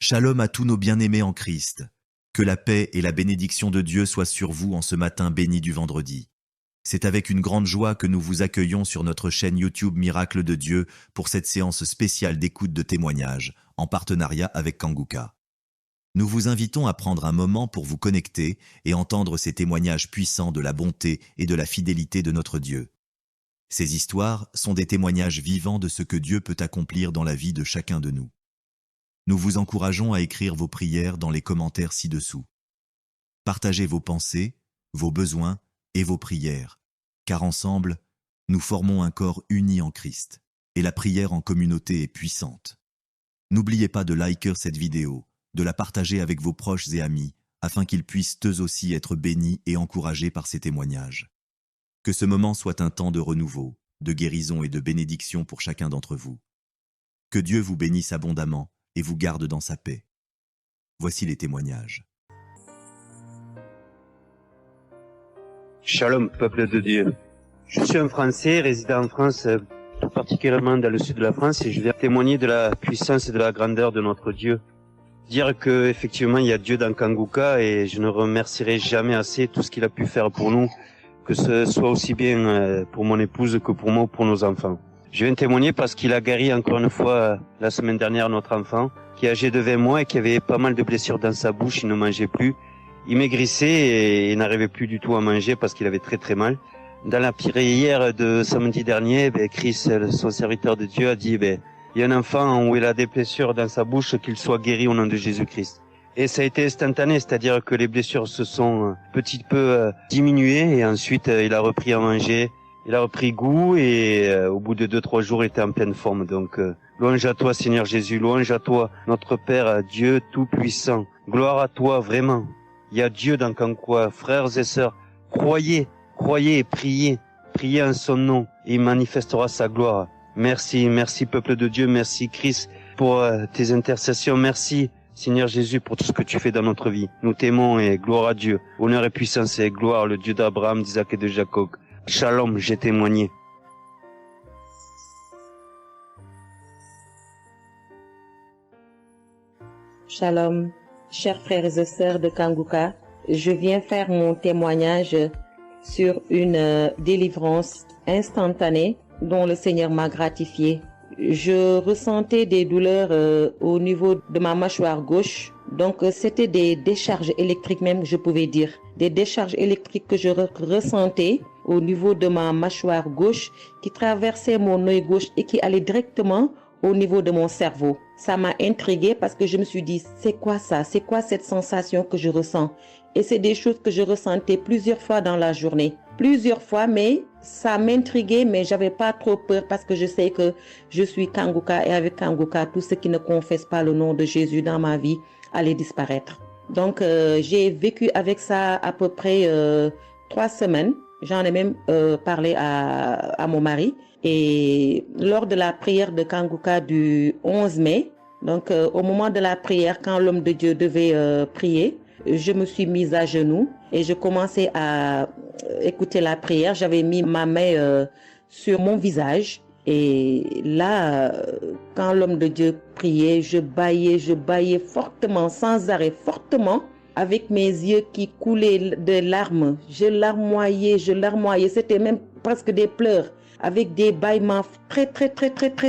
Shalom à tous nos bien-aimés en Christ. Que la paix et la bénédiction de Dieu soient sur vous en ce matin béni du vendredi. C'est avec une grande joie que nous vous accueillons sur notre chaîne YouTube Miracle de Dieu pour cette séance spéciale d'écoute de témoignages, en partenariat avec Kanguka. Nous vous invitons à prendre un moment pour vous connecter et entendre ces témoignages puissants de la bonté et de la fidélité de notre Dieu. Ces histoires sont des témoignages vivants de ce que Dieu peut accomplir dans la vie de chacun de nous. Nous vous encourageons à écrire vos prières dans les commentaires ci-dessous. Partagez vos pensées, vos besoins et vos prières, car ensemble, nous formons un corps uni en Christ, et la prière en communauté est puissante. N'oubliez pas de liker cette vidéo, de la partager avec vos proches et amis, afin qu'ils puissent eux aussi être bénis et encouragés par ces témoignages. Que ce moment soit un temps de renouveau, de guérison et de bénédiction pour chacun d'entre vous. Que Dieu vous bénisse abondamment et vous garde dans sa paix. Voici les témoignages. Shalom, peuple de Dieu. Je suis un Français résidant en France, tout particulièrement dans le sud de la France, et je viens témoigner de la puissance et de la grandeur de notre Dieu. Dire que effectivement il y a Dieu dans Kanguka, et je ne remercierai jamais assez tout ce qu'il a pu faire pour nous, que ce soit aussi bien pour mon épouse que pour moi ou pour nos enfants. Je viens témoigner parce qu'il a guéri encore une fois la semaine dernière notre enfant, qui est âgé de 20 mois et qui avait pas mal de blessures dans sa bouche, il ne mangeait plus. Il maigrissait et il n'arrivait plus du tout à manger parce qu'il avait très très mal. Dans la prière de samedi dernier, Chris, son serviteur de Dieu, a dit il y a un enfant où il a des blessures dans sa bouche, qu'il soit guéri au nom de Jésus-Christ. Et ça a été instantané, c'est-à-dire que les blessures se sont petit peu diminuées et ensuite il a repris à manger. Il a repris goût et au bout de 2-3 jours, il était en pleine forme. Donc, louange à toi, Seigneur Jésus, louange à toi, notre Père, Dieu Tout-Puissant. Gloire à toi, vraiment. Il y a Dieu dans Kanguka, frères et sœurs. Croyez et priez en son nom et il manifestera sa gloire. Merci, merci peuple de Dieu, merci Christ pour tes intercessions, merci Seigneur Jésus pour tout ce que tu fais dans notre vie. Nous t'aimons et gloire à Dieu. Honneur et puissance et gloire, le Dieu d'Abraham, d'Isaac et de Jacob. Shalom, j'ai témoigné. Shalom, chers frères et sœurs de Kanguka. Je viens faire mon témoignage sur une délivrance instantanée dont le Seigneur m'a gratifié. Je ressentais des douleurs au niveau de ma mâchoire gauche. Donc c'était des décharges électriques même, je pouvais dire. Des décharges électriques que je ressentais au niveau de ma mâchoire gauche qui traversait mon œil gauche et qui allait directement au niveau de mon cerveau. Ça m'a intriguée parce que je me suis dit, c'est quoi ça? C'est quoi cette sensation que je ressens? Et c'est des choses que je ressentais plusieurs fois dans la journée. Plusieurs fois, mais ça m'intriguait, mais j'avais pas trop peur parce que je sais que je suis Kanguka et avec Kanguka, tout ce qui ne confesse pas le nom de Jésus dans ma vie allait disparaître. Donc, j'ai vécu avec ça à peu près 3 semaines. J'en ai même parlé à mon mari. Et lors de la prière de Kanguka du 11 mai, donc au moment de la prière, quand l'homme de Dieu devait prier, je me suis mise à genoux et je commençais à écouter la prière. J'avais mis ma main sur mon visage. Et là, quand l'homme de Dieu priait, je bâillais fortement, sans arrêt, fortement, avec mes yeux qui coulaient de larmes. Je larmoyais. C'était même presque des pleurs, avec des bâillements très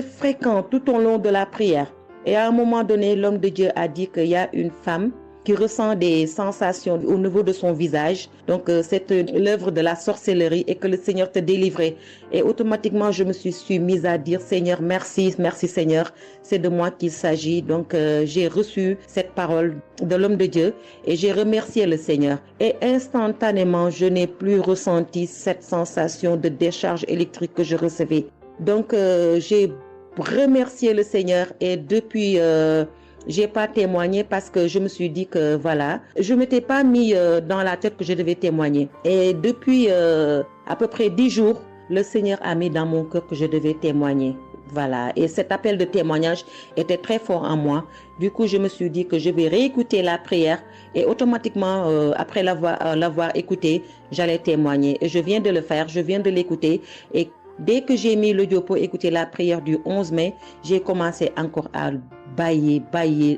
fréquents tout au long de la prière. Et à un moment donné, l'homme de Dieu a dit qu'il y a une femme qui ressent des sensations au niveau de son visage. Donc, c'est l'œuvre de la sorcellerie et que le Seigneur te délivrait. Et automatiquement, je me suis mise à dire, Seigneur, merci Seigneur, c'est de moi qu'il s'agit. Donc, j'ai reçu cette parole de l'homme de Dieu et j'ai remercié le Seigneur. Et instantanément, je n'ai plus ressenti cette sensation de décharge électrique que je recevais. Donc, j'ai remercié le Seigneur et depuis... j'ai pas témoigné parce que je me suis dit que voilà, je m'étais pas mis dans la tête que je devais témoigner. Et depuis à peu près 10 jours, le Seigneur a mis dans mon cœur que je devais témoigner. Voilà. Et cet appel de témoignage était très fort en moi. Du coup, je me suis dit que je vais réécouter la prière et automatiquement, après l'avoir écouté, j'allais témoigner. Et je viens de le faire, je viens de l'écouter. Et Dès que j'ai mis l'audio pour écouter la prière du 11 mai, j'ai commencé encore à bailler,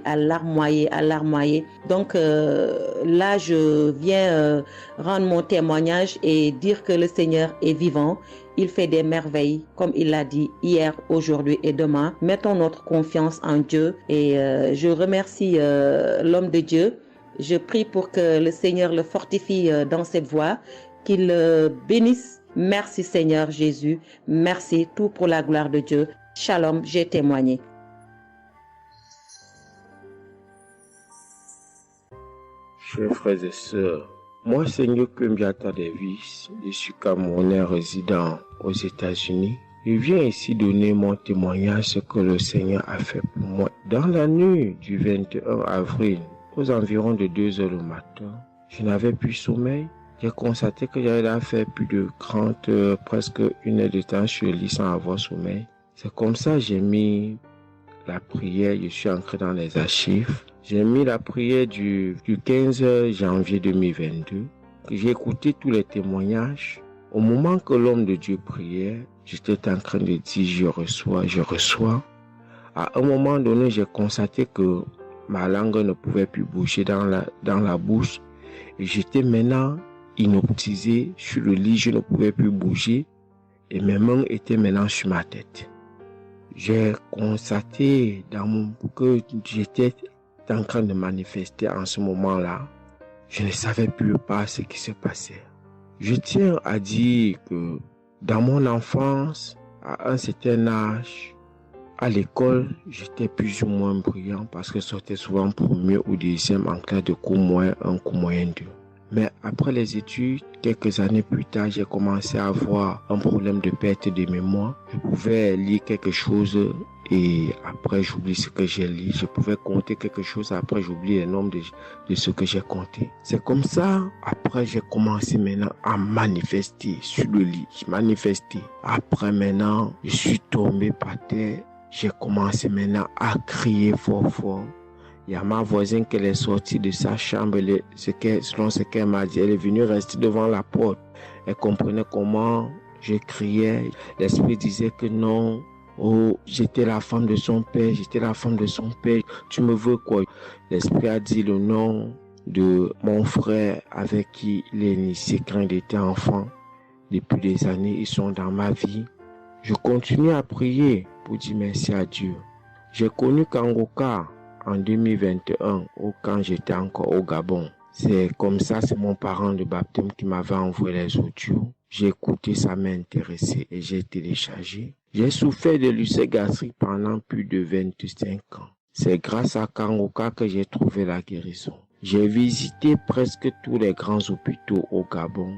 à larmoyer. Donc là, je viens rendre mon témoignage et dire que le Seigneur est vivant. Il fait des merveilles, comme il l'a dit hier, aujourd'hui et demain. Mettons notre confiance en Dieu et je remercie l'homme de Dieu. Je prie pour que le Seigneur le fortifie dans cette voie, qu'il le bénisse. Merci Seigneur Jésus. Merci, tout pour la gloire de Dieu. Shalom, j'ai témoigné. Chers frères et sœurs, moi Seigneur Kumbiata Davis, je suis Camerounais résident aux États-Unis. Je viens ici donner mon témoignage ce que le Seigneur a fait pour moi. Dans la nuit du 21 avril, aux environs de 2 heures du matin, je n'avais plus sommeil. J'ai constaté que j'avais là fait plus de 30 heures, presque 1 heure de temps sur le lit sans avoir sommeil. C'est comme ça que j'ai mis la prière, je suis entré dans les archives. J'ai mis la prière du 15 janvier 2022. J'ai écouté tous les témoignages. Au moment que l'homme de Dieu priait, j'étais en train de dire je reçois. À un moment donné, j'ai constaté que ma langue ne pouvait plus bouger dans la bouche. Et j'étais maintenant inoptisé sur le lit, je ne pouvais plus bouger. Et mes mains étaient maintenant sur ma tête. J'ai constaté que j'étais en train de manifester en ce moment-là. Je ne savais plus pas ce qui se passait. Je tiens à dire que dans mon enfance, à un certain âge, à l'école, j'étais plus ou moins brillant parce que je sortais souvent premier ou deuxième en classe de cours moyen 1, cours moyen 2. Mais après les études, quelques années plus tard, j'ai commencé à avoir un problème de perte de mémoire. Je pouvais lire quelque chose et après j'oublie ce que j'ai lu. Je pouvais compter quelque chose, après j'oublie le nombre de ce que j'ai compté. C'est comme ça, après j'ai commencé maintenant à manifester sur le lit. Je manifestais. Après maintenant, je suis tombé par terre. J'ai commencé maintenant à crier fort fort. Il y a ma voisine qui est sortie de sa chambre, selon ce qu'elle m'a dit, elle est venue rester devant la porte. Elle comprenait comment je criais. L'esprit disait que non, oh, j'étais la femme de son père, tu me veux quoi? L'esprit a dit le nom de mon frère avec qui il est initié quand il était enfant. Depuis des années, ils sont dans ma vie. Je continue à prier pour dire merci à Dieu. J'ai connu Kangoka en 2021, quand j'étais encore au Gabon. C'est comme ça, c'est mon parent de baptême qui m'avait envoyé les audios. J'ai écouté, ça m'a intéressé et j'ai téléchargé. J'ai souffert de l'ulcère gastrique pendant plus de 25 ans. C'est grâce à Kangoka que j'ai trouvé la guérison. J'ai visité presque tous les grands hôpitaux au Gabon,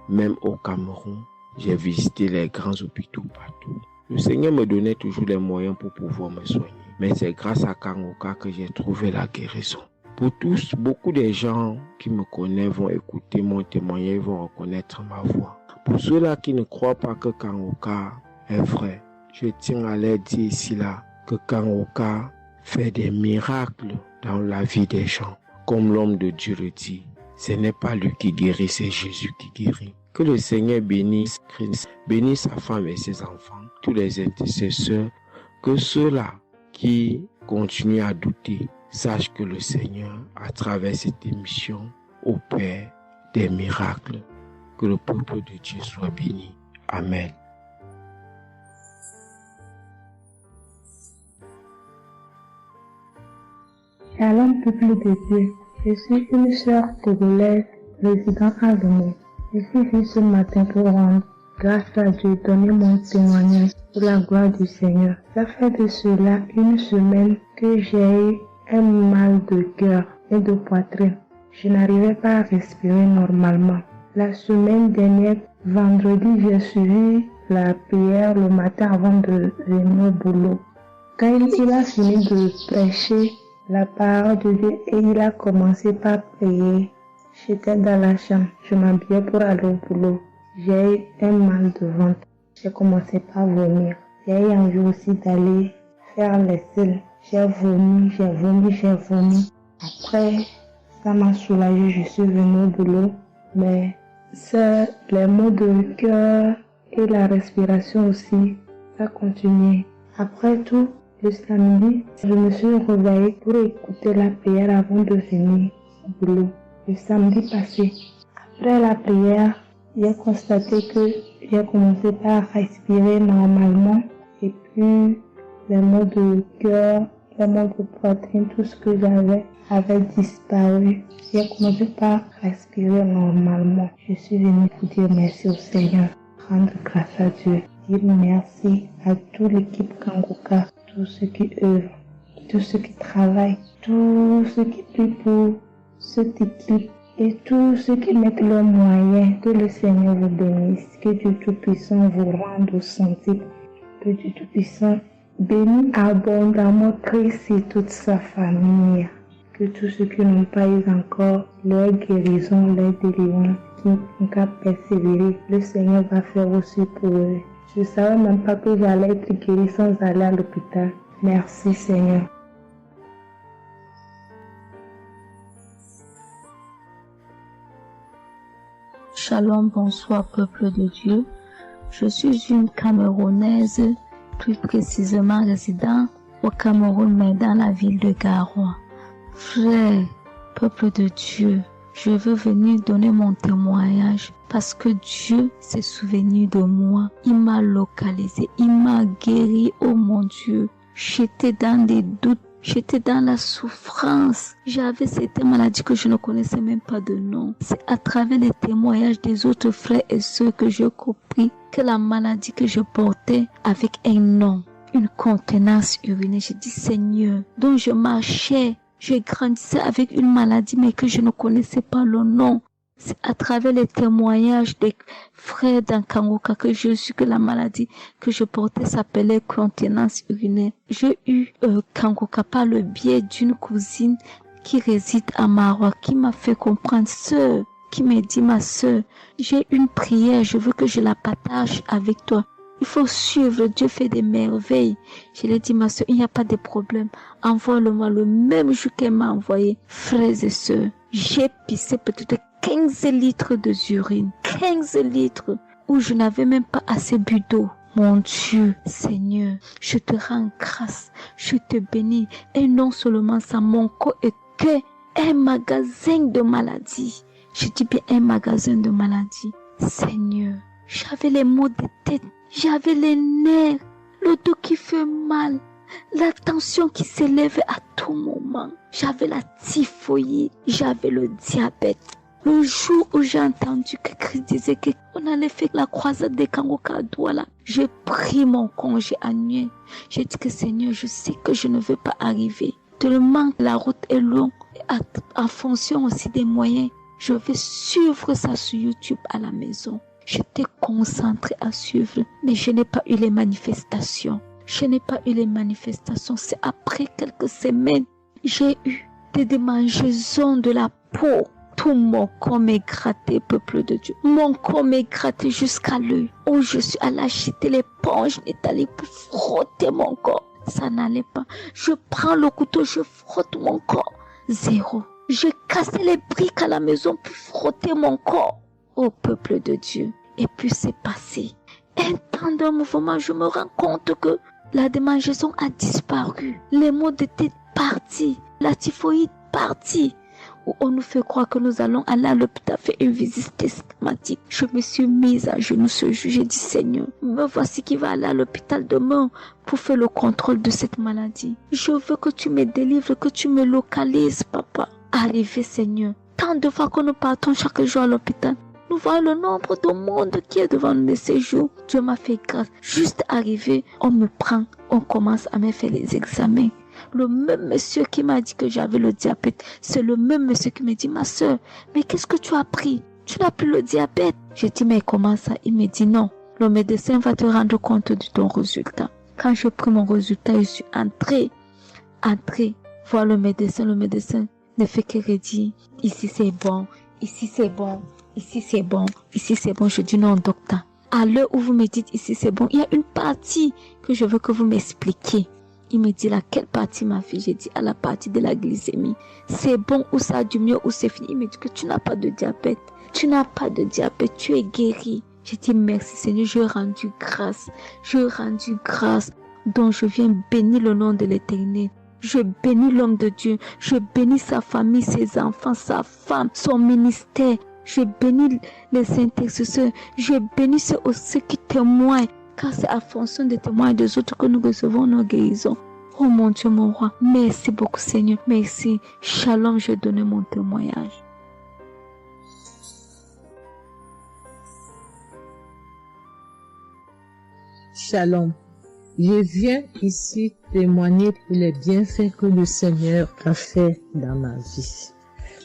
même au Cameroun. J'ai visité les grands hôpitaux partout. Le Seigneur me donnait toujours les moyens pour pouvoir me soigner. Mais c'est grâce à Kangoka que j'ai trouvé la guérison. Pour tous, beaucoup de gens qui me connaissent vont écouter mon témoignage, vont reconnaître ma voix. Pour ceux-là qui ne croient pas que Kangoka est vrai, je tiens à leur dire ici là que Kangoka fait des miracles dans la vie des gens. Comme l'homme de Dieu le dit, ce n'est pas lui qui guérit, c'est Jésus qui guérit. Que le Seigneur bénisse Christ, bénisse sa femme et ses enfants, tous les intercesseurs, que ceux-là qui continuent à douter sachent que le Seigneur, à travers cette émission, opère des miracles. Que le peuple de Dieu soit béni. Amen. Shalom, peuple de Dieu. Je suis une sœur togolaise résidant à Lomé. Je suis venue ce matin pour rendre grâce à Dieu, donner mon témoignage pour la gloire du Seigneur. Ça fait de cela 1 semaine que j'ai eu un mal de cœur et de poitrine. Je n'arrivais pas à respirer normalement. La semaine dernière, vendredi, j'ai suivi la prière le matin avant de venir au boulot. Quand il a fini de prêcher la parole de Dieu et il a commencé par prier, j'étais dans la chambre, je m'habillais pour aller au boulot. J'ai eu un mal de ventre. J'ai commencé par vomir. J'ai eu envie aussi d'aller faire les selles. J'ai vomi. Après, ça m'a soulagé, je suis venue au boulot. Mais c'est les maux de cœur et la respiration aussi, ça continuait. Après tout, le samedi, je me suis réveillée pour écouter la prière avant de venir au boulot. Le samedi passé, après la prière, j'ai constaté que j'ai commencé par respirer normalement et puis les maux de cœur, les maux de poitrine, tout ce que j'avais avait disparu. J'ai commencé par respirer normalement. Je suis venue pour dire merci au Seigneur, rendre grâce à Dieu, dire merci à toute l'équipe Kangoka, tous ceux qui œuvrent, tous ceux qui travaillent, tous ceux qui prient pour cette équipe et tous ceux qui mettent leurs moyens. Que le Seigneur vous bénisse, que Dieu Tout-Puissant vous rende au centime, que Dieu Tout-Puissant bénisse abondamment Christ et toute sa famille. Que tous ceux qui n'ont pas eu encore leur guérison, leur délivrance, qui n'ont qu'à persévérer, le Seigneur va faire aussi pour eux. Je ne savais même pas que j'allais être guérie sans aller à l'hôpital. Merci Seigneur. Shalom, bonsoir peuple de Dieu. Je suis une Camerounaise, plus précisément résident au Cameroun, mais dans la ville de Garoua. Frère, peuple de Dieu, je veux venir donner mon témoignage parce que Dieu s'est souvenu de moi. Il m'a localisé, il m'a guéri, oh mon Dieu. J'étais dans des doutes, j'étais dans la souffrance. J'avais cette maladie que je ne connaissais même pas de nom. C'est à travers les témoignages des autres frères et sœurs que j'ai compris que la maladie que je portais avec un nom, une contenance urinaire. J'ai dit Seigneur, dont je marchais, je grandissais avec une maladie mais que je ne connaissais pas le nom. C'est à travers les témoignages des frères d'Ankangoka que je suis que la maladie que je portais s'appelait contenance urinaire. J'ai eu Kangoka par le biais d'une cousine qui réside à Maroc, qui m'a fait comprendre, sœur, qui m'a dit ma sœur, j'ai une prière, je veux que je la partage avec toi. Il faut suivre, Dieu fait des merveilles. Je lui ai dit, ma soeur, il n'y a pas de problème. Envoie-le-moi le même jour qu'elle m'a envoyé. Frères et sœurs, j'ai pissé peut-être 15 litres d'urine. 15 litres où je n'avais même pas assez bu d'eau. Mon Dieu, Seigneur, je te rends grâce. Je te bénis. Et non seulement ça, mon corps est que un magasin de maladies. Je dis bien un magasin de maladies. Seigneur, j'avais les maux de tête. J'avais les nerfs, le dos qui fait mal, la tension qui s'élève à tout moment. J'avais la typhoïde, j'avais le diabète. Le jour où j'ai entendu que Christ disait qu'on allait faire la croisade des Kangoka à Douala, j'ai pris mon congé annuel. J'ai dit que Seigneur, je sais que je ne veux pas arriver. Tellement la route est longue, en fonction aussi des moyens. Je vais suivre ça sur YouTube à la maison. J'étais concentrée à suivre, mais je n'ai pas eu les manifestations. C'est après quelques semaines, j'ai eu des démangeaisons de la peau. Tout mon corps m'est gratté, peuple de Dieu. Mon corps m'est gratté jusqu'à l'œil. Où je suis allée acheter l'éponge, allée pour frotter mon corps. Ça n'allait pas. Je prends le couteau, je frotte mon corps. Zéro. J'ai cassé les briques à la maison pour frotter mon corps. Au peuple de Dieu. Et puis c'est passé. Un temps de mouvement, je me rends compte que la démangeaison a disparu. Les maux de tête partis. La typhoïde partie. Où on nous fait croire que nous allons aller à l'hôpital faire une visite systématique. Je me suis mise à genoux ce jour. J'ai dit Seigneur, me voici qui va aller à l'hôpital demain pour faire le contrôle de cette maladie. Je veux que tu me délivres, que tu me localises, papa. Arrivé Seigneur. Tant de fois que nous partons chaque jour à l'hôpital. Nous voyons le nombre de monde qui est devant nous ces jours. Dieu m'a fait grâce. Juste arrivé, on me prend, on commence à me faire les examens. Le même monsieur qui m'a dit que j'avais le diabète, c'est le même monsieur qui me dit, ma soeur, mais qu'est-ce que tu as pris? Tu n'as plus le diabète. J'ai dit, mais comment ça? Il me dit, non, le médecin va te rendre compte de ton résultat. Quand j'ai pris mon résultat, je suis entrée voir le médecin ne fait que redire, ici c'est bon, ici c'est bon. Ici c'est bon, ici c'est bon. Je dis non docteur. À l'heure où vous me dites ici c'est bon, il y a une partie que je veux que vous m'expliquiez. Il me dit laquelle partie ma fille? J'ai dit à la partie de la glycémie. C'est bon ou ça a du mieux ou c'est fini? Il me dit que tu n'as pas de diabète. Tu n'as pas de diabète, tu es guéri. Je dis merci Seigneur, je rends grâce. Donc je viens bénir le nom de l'Éternel. Je bénis l'homme de Dieu. Je bénis sa famille, ses enfants, sa femme, son ministère. Je bénis les intercesseurs. Je bénis ceux qui témoignent. Car c'est à fonction des témoignages des autres que nous recevons nos guérisons. Oh mon Dieu, mon roi. Merci beaucoup Seigneur. Merci. Shalom, je donne mon témoignage. Shalom. Je viens ici témoigner pour les bienfaits que le Seigneur a fait dans ma vie.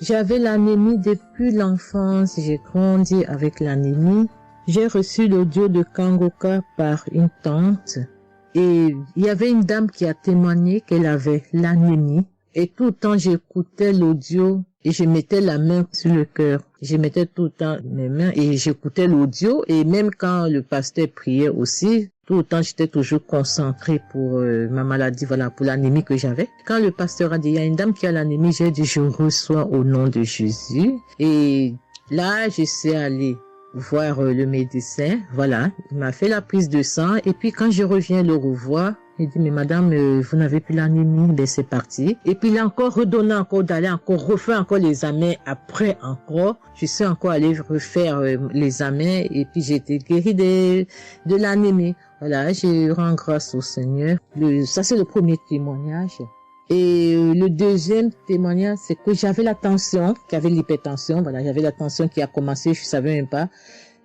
J'avais l'anémie depuis l'enfance, j'ai grandi avec l'anémie. J'ai reçu l'audio de Kangoka par une tante et il y avait une dame qui a témoigné qu'elle avait l'anémie et tout le temps j'écoutais l'audio et je mettais la main sur le cœur. Je mettais tout le temps mes mains et j'écoutais l'audio et même quand le pasteur priait aussi, tout le temps j'étais toujours concentrée pour ma maladie, voilà, pour l'anémie que j'avais. Quand le pasteur a dit, il y a une dame qui a l'anémie, j'ai dit, je reçois au nom de Jésus. Et là, je suis allée voir le médecin, voilà, il m'a fait la prise de sang et puis quand je reviens le revoir, il dit, mais madame, vous n'avez plus l'anémie, ben c'est parti. Et puis il a encore redonné encore d'aller encore refaire encore les examens après encore. Je suis encore allée refaire les examens et puis j'ai été guérie de l'anémie. Voilà, je rends grâce au Seigneur. Ça c'est le premier témoignage. Et le deuxième témoignage, c'est que j'avais la tension, j'avais l'hypertension, voilà, j'avais la tension qui a commencé, je savais même pas,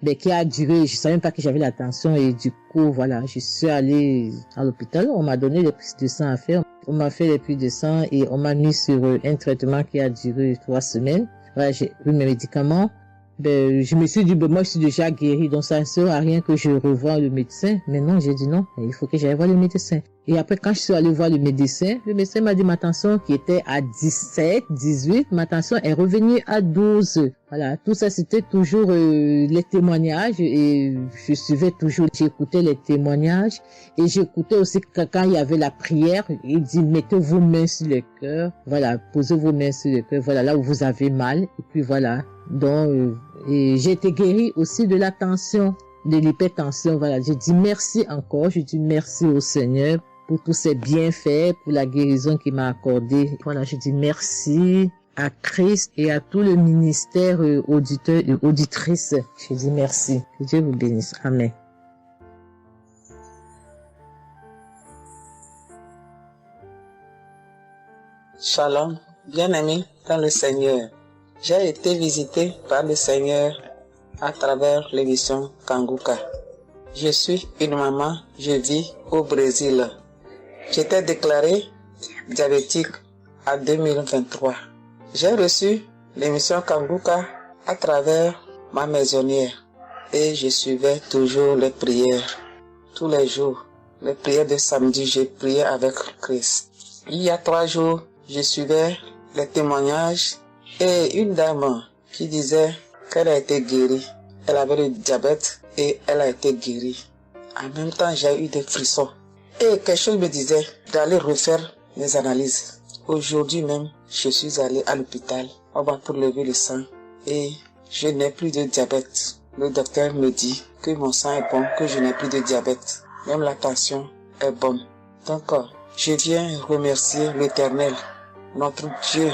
mais qui a duré, je savais même pas que j'avais la tension et du coup, voilà, je suis allée à l'hôpital, on m'a donné les prises de sang à faire, on m'a fait les prises de sang et on m'a mis sur un traitement qui a duré 3 semaines. Voilà, j'ai eu mes médicaments. Ben, je me suis dit, ben, moi, je suis déjà guérie, donc ça ne sert à rien que je revoie le médecin. Mais non, j'ai dit non, il faut que j'aille voir le médecin. Et après, quand je suis allée voir le médecin m'a dit ma tension qui était à 17, 18, ma tension est revenue à 12. Voilà, tout ça, c'était toujours les témoignages et je suivais toujours, j'écoutais les témoignages et j'écoutais aussi quand il y avait la prière, il dit, mettez vos mains sur le cœur, voilà, posez vos mains sur le cœur, voilà, là où vous avez mal, et puis voilà. Donc, et j'ai été guérie aussi de la tension, de l'hypertension, voilà. Je dis merci encore, je dis merci au Seigneur pour tous ses bienfaits, pour la guérison qu'il m'a accordée. Voilà, je dis merci à Christ et à tout le ministère auditeur et auditrice. Je dis merci. Que Dieu vous bénisse. Amen. Shalom, bien-aimé dans le Seigneur. J'ai été visité par le Seigneur à travers l'émission Kanguka. Je suis une maman, je vis au Brésil. J'étais déclarée diabétique en 2023. J'ai reçu l'émission Kanguka à travers ma maisonnière et je suivais toujours les prières. Tous les jours, les prières de samedi, j'ai prié avec Christ. Il y a 3 jours, je suivais les témoignages et une dame qui disait qu'elle a été guérie. Elle avait le diabète et elle a été guérie. En même temps, j'ai eu des frissons. Et quelque chose me disait d'aller refaire mes analyses. Aujourd'hui même, je suis allé à l'hôpital. On va pour lever le sang et je n'ai plus de diabète. Le docteur me dit que mon sang est bon, que je n'ai plus de diabète. Même la tension est bonne. Donc, je viens remercier l'Éternel, notre Dieu,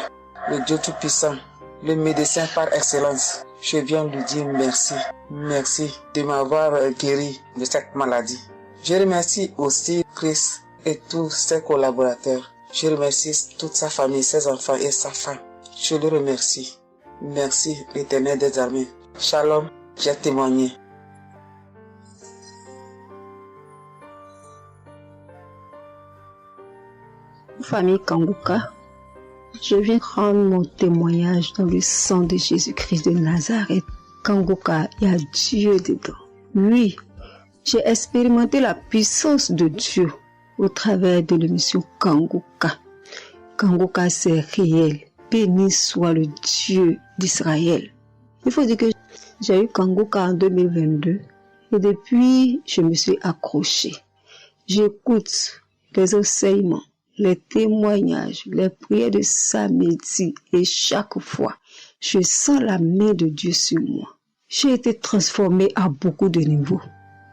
le Dieu Tout-Puissant, le médecin par excellence. Je viens lui dire merci. Merci de m'avoir guéri de cette maladie. Je remercie aussi Christ et tous ses collaborateurs. Je remercie toute sa famille, ses enfants et sa femme. Je le remercie. Merci l'Éternel des armées. Shalom, j'ai témoigné. Famille Kanguka, je viens rendre mon témoignage dans le sang de Jésus-Christ de Nazareth. Kanguka, il y a Dieu dedans. Oui, j'ai expérimenté la puissance de Dieu au travers de l'émission Kanguka. Kanguka, c'est réel. Béni soit le Dieu d'Israël. Il faut dire que j'ai eu Kanguka en 2022 et depuis, je me suis accrochée. J'écoute les enseignements, les témoignages, les prières de samedi et chaque fois, je sens la main de Dieu sur moi. J'ai été transformée à beaucoup de niveaux.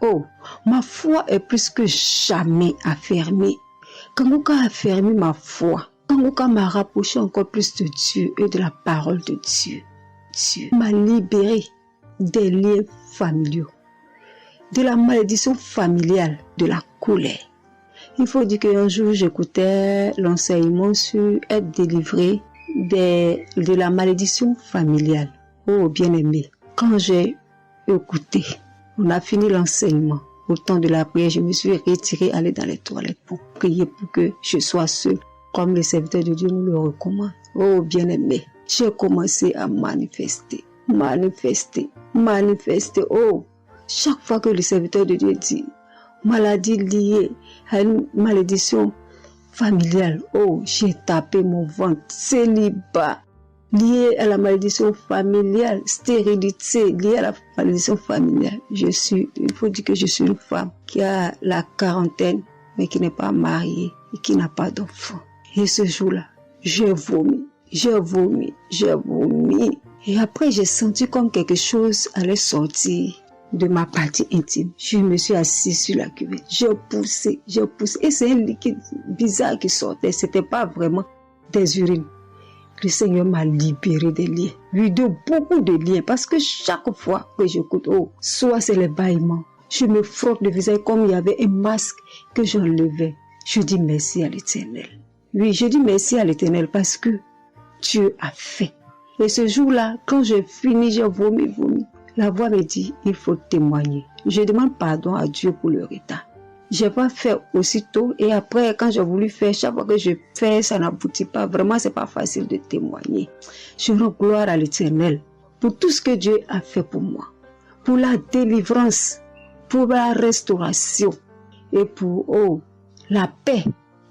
Oh, ma foi est plus que jamais affermie. Kanguka a affermi ma foi. Kanguka m'a rapproché encore plus de Dieu et de la parole de Dieu. Dieu m'a libéré des liens familiaux, de la malédiction familiale, de la colère. Il faut dire qu'un jour, j'écoutais l'enseignement sur être délivré de la malédiction familiale. Oh, bien-aimé, quand j'ai écouté, on a fini l'enseignement. Au temps de la prière, je me suis retirée, aller dans les toilettes pour prier pour que je sois seule, comme le serviteur de Dieu nous le recommande. Oh, bien-aimé, j'ai commencé à manifester. Oh, chaque fois que le serviteur de Dieu dit maladie liée à une malédiction familiale, oh, j'ai tapé mon ventre. Célibat lié à la malédiction familiale, stérilité liée à la malédiction familiale. Il faut dire que je suis une femme qui a la quarantaine, mais qui n'est pas mariée et qui n'a pas d'enfant. Et ce jour-là, j'ai vomi. Et après, j'ai senti comme quelque chose allait sortir de ma partie intime. Je me suis assise sur la cuvette. J'ai poussé. Et c'est un liquide bizarre qui sortait. C'était pas vraiment des urines. Le Seigneur m'a libéré des liens. Oui, de beaucoup de liens. Parce que chaque fois que j'écoute, oh, soit c'est les bâillements. Je me frotte le visage comme il y avait un masque que j'enlevais. Je dis merci à l'Éternel. Oui, je dis merci à l'Éternel parce que Dieu a fait. Et ce jour-là, quand j'ai fini, j'ai vomi. La voix me dit, il faut témoigner. Je demande pardon à Dieu pour le retard. Je n'ai pas fait aussitôt et après, quand j'ai voulu faire, chaque fois que je fais, ça n'aboutit pas. Vraiment, c'est pas facile de témoigner. Je rends gloire à l'Éternel pour tout ce que Dieu a fait pour moi. Pour la délivrance, pour la restauration et pour la paix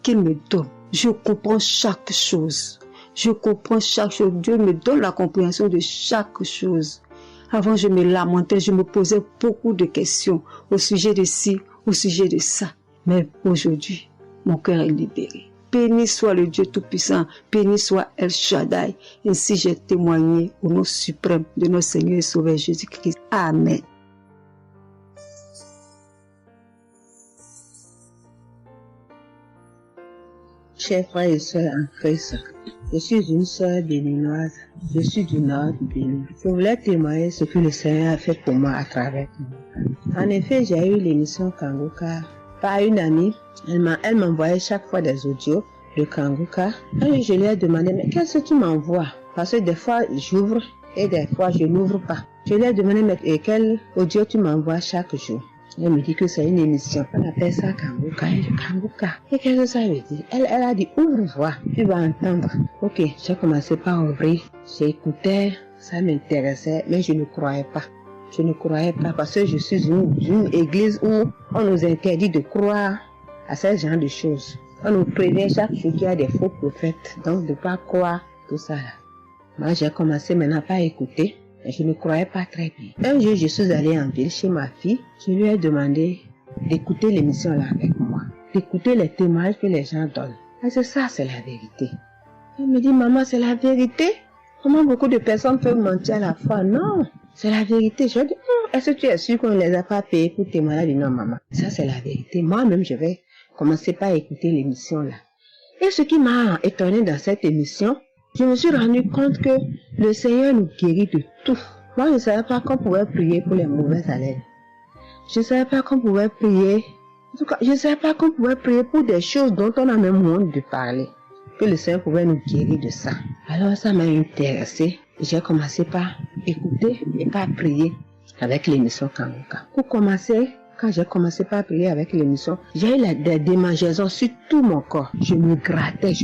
qu'il me donne. Je comprends chaque chose. Dieu me donne la compréhension de chaque chose. Avant, je me lamentais, je me posais beaucoup de questions au sujet de ci, au sujet de ça. Mais aujourd'hui, mon cœur est libéré. Béni soit le Dieu Tout-Puissant, béni soit El Shaddai. Ainsi j'ai témoigné au nom suprême de notre Seigneur et Sauveur Jésus-Christ. Amen. Chers frères et sœurs en Christ, je suis une sœur béninoise, je suis du nord du Bénin. Je voulais témoigner ce que le Seigneur a fait pour moi à travers moi. En effet, j'ai eu l'émission Kanguka par une amie. Elle m'envoyait chaque fois des audios de Kanguka. Et je lui ai demandé, mais qu'est-ce que tu m'envoies? Parce que des fois, j'ouvre et des fois, je n'ouvre pas. Je lui ai demandé, mais quel audio tu m'envoies chaque jour? Elle me dit que c'est une émission. On appelle ça Kanguka. Kanguka. Et qu'est-ce que ça veut dire? Elle a dit, ouvre-voix, tu vas entendre. Ok, j'ai commencé par ouvrir. J'écoutais, ça m'intéressait, mais je ne croyais pas. Je ne croyais pas parce que je suis une église où on nous interdit de croire à ce genre de choses. On nous prévient chaque jour qu'il y a des faux prophètes, donc de ne pas croire tout ça là. Moi, j'ai commencé maintenant à écouter. Je ne croyais pas très bien. Un jour, je suis allée en ville chez ma fille. Je lui ai demandé d'écouter l'émission là avec moi, d'écouter les témoignages que les gens donnent. Et c'est ça, c'est la vérité. Elle me dit, maman, c'est la vérité? Comment beaucoup de personnes peuvent mentir à la fois? Non, c'est la vérité. Je dis, est-ce que tu es sûr qu'on ne les a pas payés pour témoigner? Non, maman, ça c'est la vérité. Moi-même, je vais commencer par écouter l'émission là. Et ce qui m'a étonné dans cette émission, je me suis rendu compte que le Seigneur nous guérit de tout. Moi, je ne savais pas qu'on pouvait prier pour les mauvaises haleines. Je ne savais pas qu'on pouvait prier. En tout cas, je ne savais pas qu'on pouvait prier pour des choses dont on a même honte de parler. Que le Seigneur pouvait nous guérir de ça. Alors, ça m'a intéressé. J'ai commencé par écouter et par prier avec l'émission Kanguka. Pour commencer, quand j'ai commencé par prier avec l'émission, j'ai eu des démangeaisons sur tout mon corps. Je me grattais.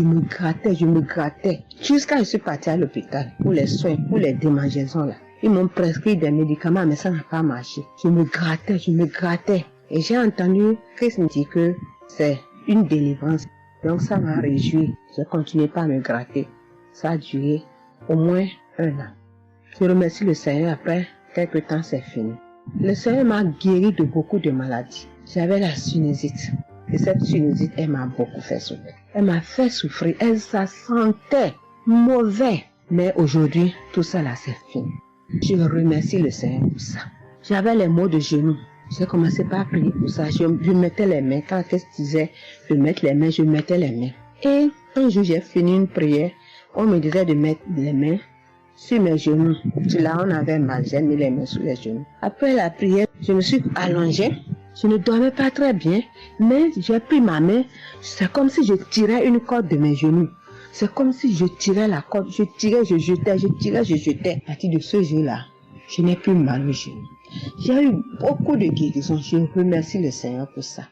Jusqu'à ce que je suis partie à l'hôpital pour les soins, pour les démangeaisons là. Ils m'ont prescrit des médicaments, mais ça n'a pas marché. Je me grattais. Et j'ai entendu Christ me dire que c'est une délivrance. Donc ça m'a réjoui. J'ai continué par me gratter. Ça a duré au moins 1 an. Je remercie le Seigneur. Après quelques temps, c'est fini. Le Seigneur m'a guéri de beaucoup de maladies. J'avais la sinusite. Et cette sinusite, elle m'a beaucoup fait souffrir. Elle m'a fait souffrir. Elle, ça sentait mauvais. Mais aujourd'hui, tout ça là, c'est fini. Je remercie le Seigneur pour ça. J'avais les maux de genoux. J'ai commencé par prier pour ça. Je mettais les mains. Quand elle disait de mettre les mains, je mettais les mains. Et un jour, j'ai fini une prière. On me disait de mettre les mains sur mes genoux. Là, on avait mal. J'ai mis les mains sur les genoux. Après la prière, je me suis allongée. Je ne dormais pas très bien, mais j'ai pris ma main. C'est comme si je tirais une corde de mes genoux. C'est comme si je tirais la corde. Je tirais, je jetais, je tirais, je jetais. À partir de ce jour-là, je n'ai plus mal aux genoux. J'ai eu beaucoup de guérisons. Je remercie le Seigneur pour ça.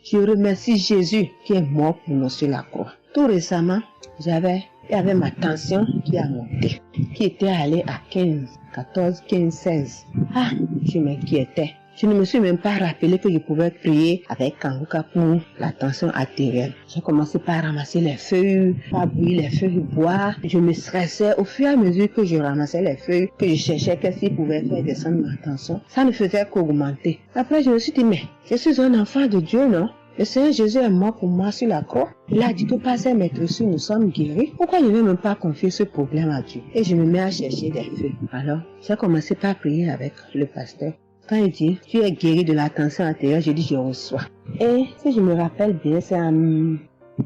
Je remercie Jésus qui est mort pour nous sur la croix. Tout récemment, il y avait ma tension qui a monté, qui était allée à 15, 14, 15, 16. Ah, je m'inquiétais. Je ne me suis même pas rappelé que je pouvais prier avec Kanguka pour la tension artérielle. J'ai commencé par ramasser les feuilles, par bouillir les feuilles de bois. Je me stressais au fur et à mesure que je ramassais les feuilles, que je cherchais qu'est-ce qui pouvait faire descendre ma tension. Ça ne faisait qu'augmenter. Après, je me suis dit, mais je suis un enfant de Dieu, non? Le Seigneur Jésus est mort pour moi sur la croix. Il a dit que par ses maîtresses, nous sommes guéris. Pourquoi je ne vais même pas confier ce problème à Dieu? Et je me mets à chercher des feuilles. Alors, j'ai commencé par prier avec le pasteur. Quand il dit, tu es guéri de la tension artérielle, je dis, je reçois. Et si je me rappelle bien, c'est en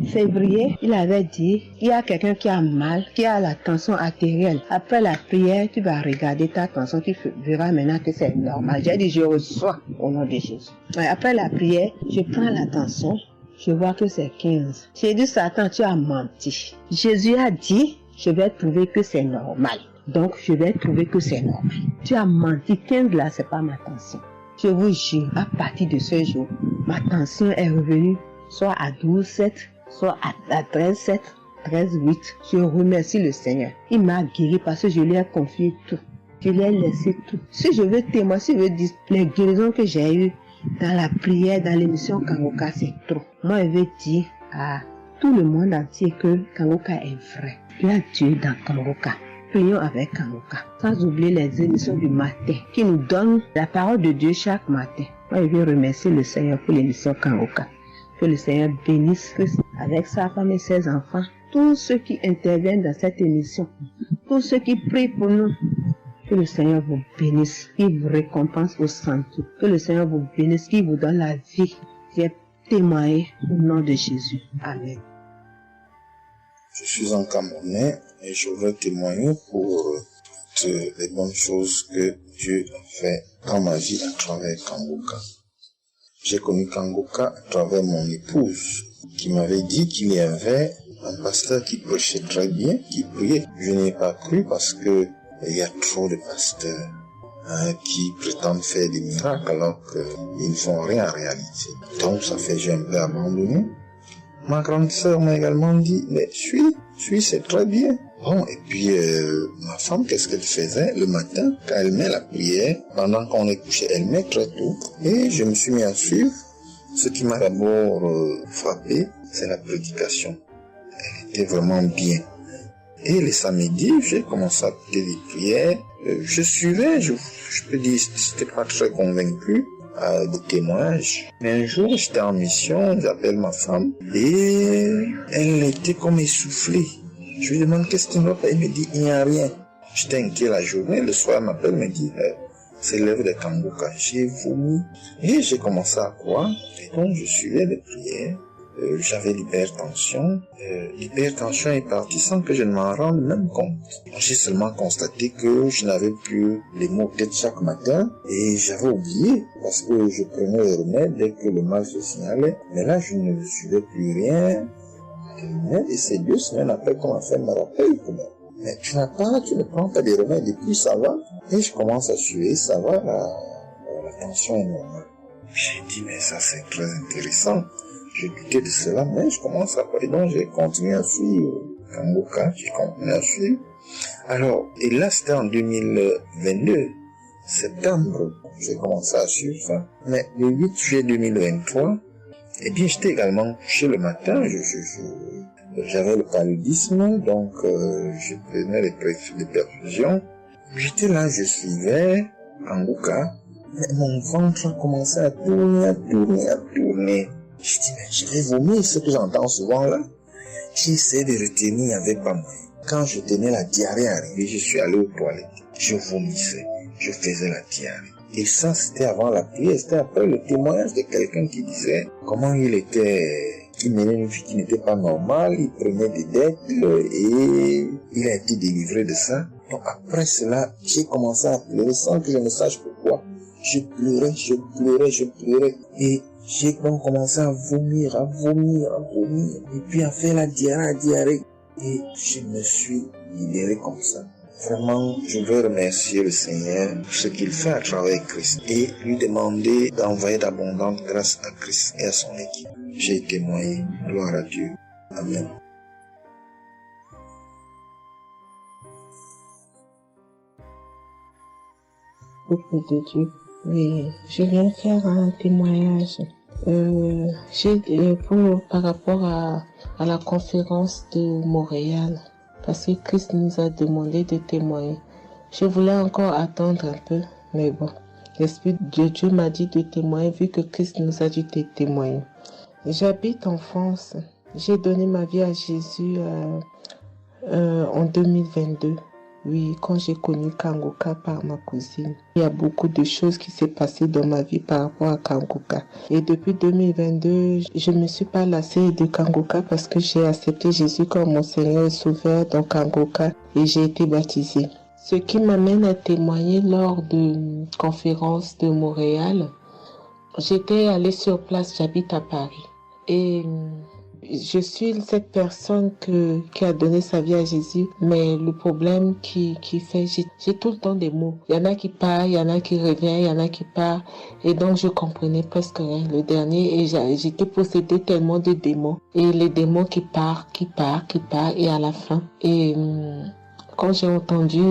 février, il avait dit, il y a quelqu'un qui a mal, qui a la tension artérielle. Après la prière, tu vas regarder ta tension, tu verras maintenant que c'est normal. J'ai dit, je reçois au nom de Jésus. Et après la prière, je prends la tension, je vois que c'est 15. J'ai dit, Satan, tu as menti. Jésus a dit, je vais trouver que c'est normal. Donc, je vais trouver que c'est normal. Tu as menti, 15 là, c'est pas ma tension. Je vous jure, à partir de ce jour, ma tension est revenue soit à 12,7, soit à 13,7, 13,8. Je remercie le Seigneur. Il m'a guéri parce que je lui ai confié tout. Je lui ai laissé tout. Si je veux témoigner, si je veux dire les guérisons que j'ai eues dans la prière, dans l'émission Kanguka, c'est trop. Moi, je veux dire à tout le monde entier que Kanguka est vrai. Il y a Dieu dans Kanguka. Prions avec Kanguka, sans oublier les émissions du matin qui nous donnent la parole de Dieu chaque matin. Moi, je veux remercier le Seigneur pour l'émission Kanguka. Que le Seigneur bénisse Christ avec sa femme et ses enfants, tous ceux qui interviennent dans cette émission, tous ceux qui prient pour nous. Que le Seigneur vous bénisse, qu'il vous récompense au centre. Que le Seigneur vous bénisse, qu'il vous donne la vie. J'ai témoigné au nom de Jésus. Amen. Je suis un Camerounais et je veux témoigner pour toutes les bonnes choses que Dieu a fait dans ma vie à travers Kanguka. J'ai connu Kanguka à travers mon épouse qui m'avait dit qu'il y avait un pasteur qui prêchait très bien, qui priait. Je n'ai pas cru parce que il y a trop de pasteurs qui prétendent faire des miracles alors qu'ils ne font rien en réalité. Donc ça fait que j'ai un peu abandonné. Ma grande sœur m'a également dit, mais suis, c'est très bien. Bon, et puis ma femme, qu'est-ce qu'elle faisait le matin quand elle met la prière, pendant qu'on est couché, elle met très tôt. Et je me suis mis à suivre. Ce qui m'a d'abord frappé, c'est la prédication. Elle était vraiment bien. Et les samedis, j'ai commencé à écouter des prières. Je suivais, je peux dire, j'étais pas très convaincu de témoignages. Mais un jour, j'étais en mission, j'appelle ma femme, et elle était comme essoufflée. Je lui demande qu'est-ce qui ne va pas, elle me dit, il n'y a rien. J'étais inquiet la journée, le soir, elle m'appelle, me dit, c'est l'œuvre de Kanguka. J'ai vomi, et j'ai commencé à croire, et donc je suivais les prières. J'avais l'hypertension. L'hypertension est partie sans que je ne m'en rende même compte. J'ai seulement constaté que je n'avais plus les maux de tête chaque matin et j'avais oublié parce que je prenais les remèdes dès que le mal se signalait. Mais là, je ne suivais plus rien. Et c'est 2 semaines après qu'on m'a fait me rappeler que mais tu ne prends pas des remèdes et puis ça va. Et je commence à suivre, ça va, la tension est normale. J'ai dit, mais ça c'est très intéressant. J'ai douté de cela, mais je commence à parler, donc j'ai continué à suivre Kanguka, j'ai continué à suivre. Alors, et là c'était en 2022, septembre, j'ai commencé à suivre ça. Mais le 8 juillet 2023, eh bien j'étais également couché le matin, j'avais le paludisme, donc je prenais les perfusions. J'étais là, je suivais Kanguka, mais mon ventre a commencé à tourner. Je dis, mais je vais vomir, ce que j'entends souvent là. J'ai essayé de retenir, il n'y avait pas moyen. Quand je tenais la diarrhée arrivée, je suis allé aux toilettes. je vomissais, je faisais la diarrhée. Et ça, c'était avant la prière, c'était après le témoignage de quelqu'un qui disait comment il menait une vie qui n'était pas normale, il prenait des dettes et il a été délivré de ça. Donc après cela, j'ai commencé à pleurer sans que je ne sache pourquoi. Je pleurais et j'ai donc commencé à vomir. Et puis à faire la diarrhée. Et je me suis libéré comme ça. Vraiment, je veux remercier le Seigneur pour ce qu'il fait à travers Christ et lui demander d'envoyer d'abondantes grâces à Christ et à son équipe. J'ai témoigné. Gloire à Dieu. Amen. Peuple de Dieu. Oui, je viens faire un témoignage. Par rapport à la conférence de Montréal, parce que Christ nous a demandé de témoigner. Je voulais encore attendre un peu, mais bon, l'Esprit de Dieu m'a dit de témoigner vu que Christ nous a dit de témoigner. J'habite en France. J'ai donné ma vie à Jésus en 2022. Oui, quand j'ai connu Kangoka par ma cousine. Il y a beaucoup de choses qui s'est passées dans ma vie par rapport à Kangoka. Et depuis 2022, je ne me suis pas lassée de Kangoka parce que j'ai accepté Jésus comme mon Seigneur et Sauveur dans Kangoka et j'ai été baptisée. Ce qui m'amène à témoigner lors de conférence de Montréal, j'étais allée sur place, j'habite à Paris. Et je suis cette personne qui a donné sa vie à Jésus, mais le problème qui fait, j'ai tout le temps des mots. Il y en a qui partent, il y en a qui reviennent, il y en a qui partent. Et donc, je comprenais presque rien. Le dernier, et j'étais possédée tellement de démons. Et les démons qui partent, et à la fin. Et quand j'ai entendu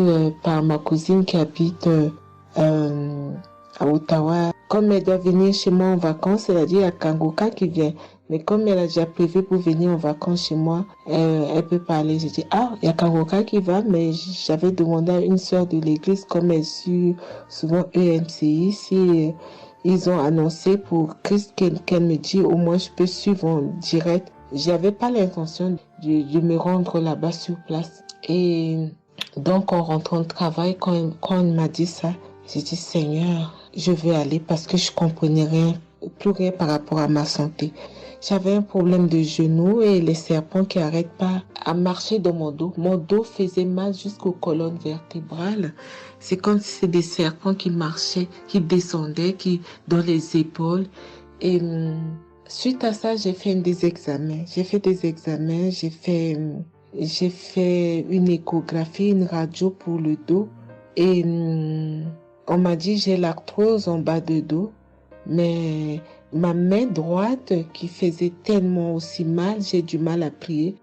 par ma cousine qui habite à Ottawa, comme elle doit venir chez moi en vacances, elle a dit à Kangoka qui vient. Mais comme elle a déjà prévu pour venir en vacances chez moi, elle peut parler. J'ai dit, il y a Kangoka qui va, mais j'avais demandé à une sœur de l'église, comme elle suit souvent EMCI, si ils ont annoncé pour Christ qu'elle me dit, au moins je peux suivre en direct. J'avais pas l'intention de me rendre là-bas sur place. Et donc, en rentrant de travail, quand elle m'a dit ça, j'ai dit, Seigneur, je vais aller parce que je comprenais plus rien par rapport à ma santé. J'avais un problème de genou et les serpents qui n'arrêtent pas à marcher dans mon dos. Mon dos faisait mal jusqu'aux colonnes vertébrales. C'est comme si c'était des serpents qui marchaient, qui descendaient, dans les épaules. Et suite à ça, j'ai fait des examens. J'ai fait une échographie, une radio pour le dos. Et on m'a dit j'ai l'arthrose en bas de dos. Mais ma main droite qui faisait tellement aussi mal, j'ai du mal à prier.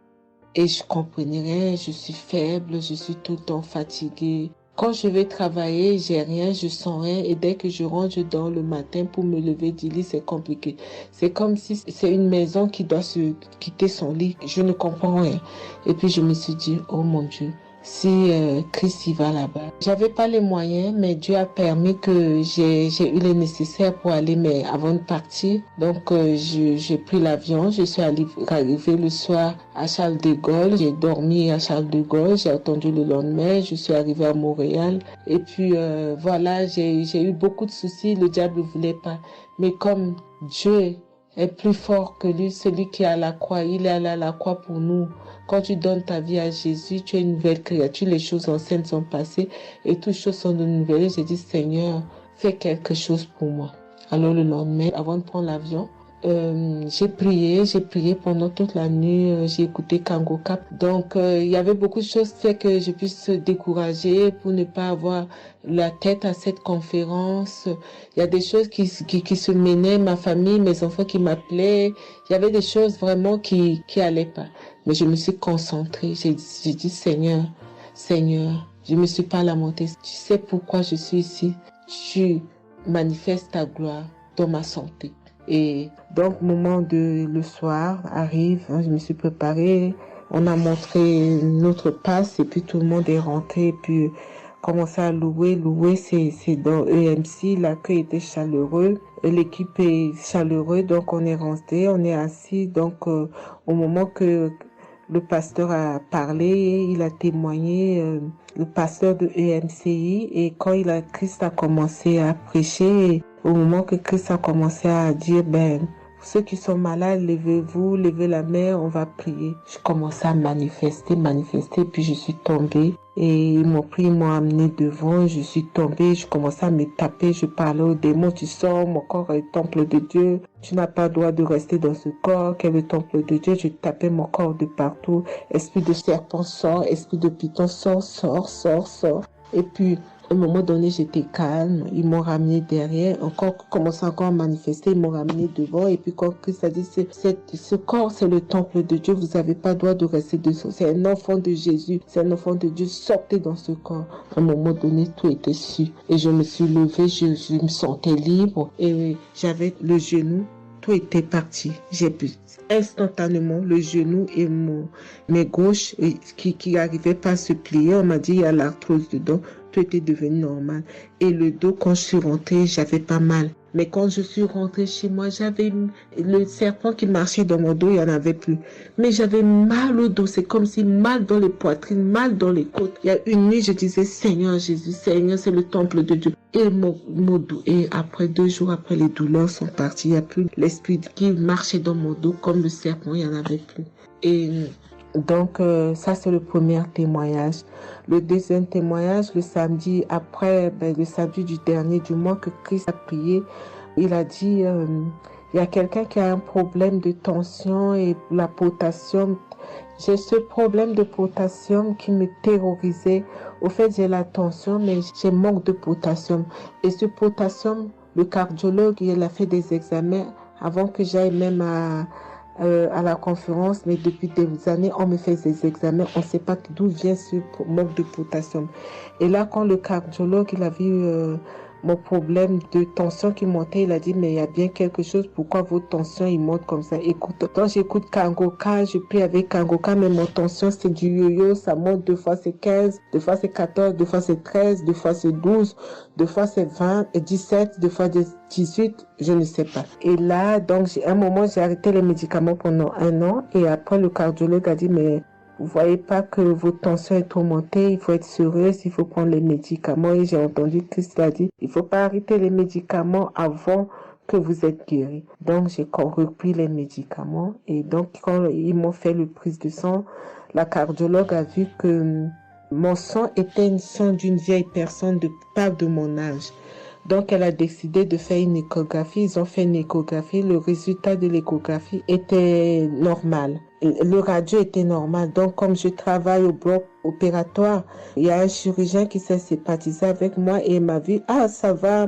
Et je comprenais rien, je suis faible, je suis tout le temps fatiguée. Quand je vais travailler, j'ai rien, je sens rien. Et dès que je rentre, je dors le matin pour me lever du lit, c'est compliqué. C'est comme si c'est une maison qui doit se quitter son lit. Je ne comprends rien. Et puis je me suis dit, oh mon Dieu, si Christ y va là-bas. J'avais pas les moyens, mais Dieu a permis que j'ai eu les nécessaires pour aller, mais avant de partir. Donc j'ai pris l'avion, je suis arrivée le soir à Charles de Gaulle, j'ai dormi à Charles de Gaulle, j'ai attendu le lendemain, je suis arrivée à Montréal. Et puis voilà, j'ai eu beaucoup de soucis, le diable ne voulait pas. Mais comme Dieu est plus fort que lui, celui qui est à la croix, il est allé à la croix pour nous. Quand tu donnes ta vie à Jésus, tu es une nouvelle créature, les choses anciennes sont passées et toutes choses sont de nouvelles. J'ai dit, Seigneur, fais quelque chose pour moi. Alors le lendemain, avant de prendre l'avion, j'ai prié pendant toute la nuit, j'ai écouté Kangoka. Donc il y avait beaucoup de choses qui fait que je puisse se décourager pour ne pas avoir la tête à cette conférence. Il y a des choses qui se menaient, ma famille, mes enfants qui m'appelaient. Il y avait des choses vraiment qui allaient pas. Mais je me suis concentrée. J'ai dit, Seigneur, je me suis pas lamentée. Tu sais pourquoi je suis ici. Tu manifestes ta gloire dans ma santé. Et donc, le soir arrive, je me suis préparée, on a montré notre passe et puis tout le monde est rentré et puis commencé à louer. Louer, c'est dans EMC, l'accueil était chaleureux, l'équipe est chaleureuse, donc on est rentré, on est assis, donc au moment que le pasteur a parlé, il a témoigné, le pasteur de EMCI, et quand Christ a commencé à prêcher, au moment que Christ a commencé à dire, ceux qui sont malades, levez-vous, levez la main, on va prier. Je commençais à manifester, puis je suis tombée. Et ils m'ont pris, ils m'ont amené devant, je suis tombée, je commençais à me taper, je parlais aux démons, tu sors, mon corps est le temple de Dieu, tu n'as pas le droit de rester dans ce corps, qui est le temple de Dieu, je tapais mon corps de partout, esprit de serpent sort, esprit de python sort. Et puis, à un moment donné, j'étais calme. Ils m'ont ramené derrière. Commençant encore à manifester, ils m'ont ramené devant. Et puis, quand Christ a dit, ce corps, c'est le temple de Dieu. Vous n'avez pas le droit de rester dessous. C'est un enfant de Jésus. C'est un enfant de Dieu. Sortez dans ce corps. À un moment donné, tout était su. Et je me suis levée. Je me sentais libre. Et j'avais le genou. Tout était parti. J'ai pu instantanément le genou et mes gauches qui n'arrivaient pas à se plier. On m'a dit, il y a l'arthrose dedans. Tout était devenu normal. Et le dos, quand je suis rentrée, j'avais pas mal. Mais quand je suis rentrée chez moi, j'avais le serpent qui marchait dans mon dos, il n'y en avait plus. Mais j'avais mal au dos. C'est comme si mal dans les poitrines, mal dans les côtes. Il y a une nuit, je disais, Seigneur Jésus, Seigneur, c'est le temple de Dieu. Et mon dos. Et après 2 jours après, les douleurs sont parties. Il n'y a plus l'esprit qui marchait dans mon dos comme le serpent, il n'y en avait plus. Et donc, ça, c'est le premier témoignage. Le deuxième témoignage, le samedi après, le samedi du dernier du mois que Christ a prié, il a dit, il y a quelqu'un qui a un problème de tension et la potassium. J'ai ce problème de potassium qui me terrorisait. Au fait, j'ai la tension, mais j'ai manque de potassium. Et ce potassium, le cardiologue, il a fait des examens avant que j'aille même à la conférence, mais depuis des années, on me fait des examens, on ne sait pas d'où vient ce manque de potassium. Et là, quand le cardiologue, il a vu mon problème de tension qui montait, il a dit, mais il y a bien quelque chose, pourquoi vos tensions, ils montent comme ça? Écoute, quand j'écoute Kangoka, je prie avec Kangoka, mais mon tension, c'est du yo-yo, ça monte, 2 fois c'est 15, 2 fois c'est 14, 2 fois c'est 13, 2 fois c'est 12, 2 fois c'est 20, et 17, 2 fois 18, je ne sais pas. Et là, donc, à un moment, j'ai arrêté les médicaments pendant 1 an, et après, le cardiologue a dit, mais vous voyez pas que votre tension est trop montée, il faut être sérieuse, il faut prendre les médicaments. Et j'ai entendu Christ a dit, il faut pas arrêter les médicaments avant que vous êtes guéri. Donc, j'ai repris les médicaments. Et donc, quand ils m'ont fait le prise de sang, la cardiologue a vu que mon sang était une sang d'une vieille personne, pas de mon âge. Donc, elle a décidé de faire une échographie. Ils ont fait une échographie. Le résultat de l'échographie était normal. Le radio était normal. Donc, comme je travaille au bloc opératoire, il y a un chirurgien qui s'est sympathisé avec moi et il m'a dit, ah, ça va,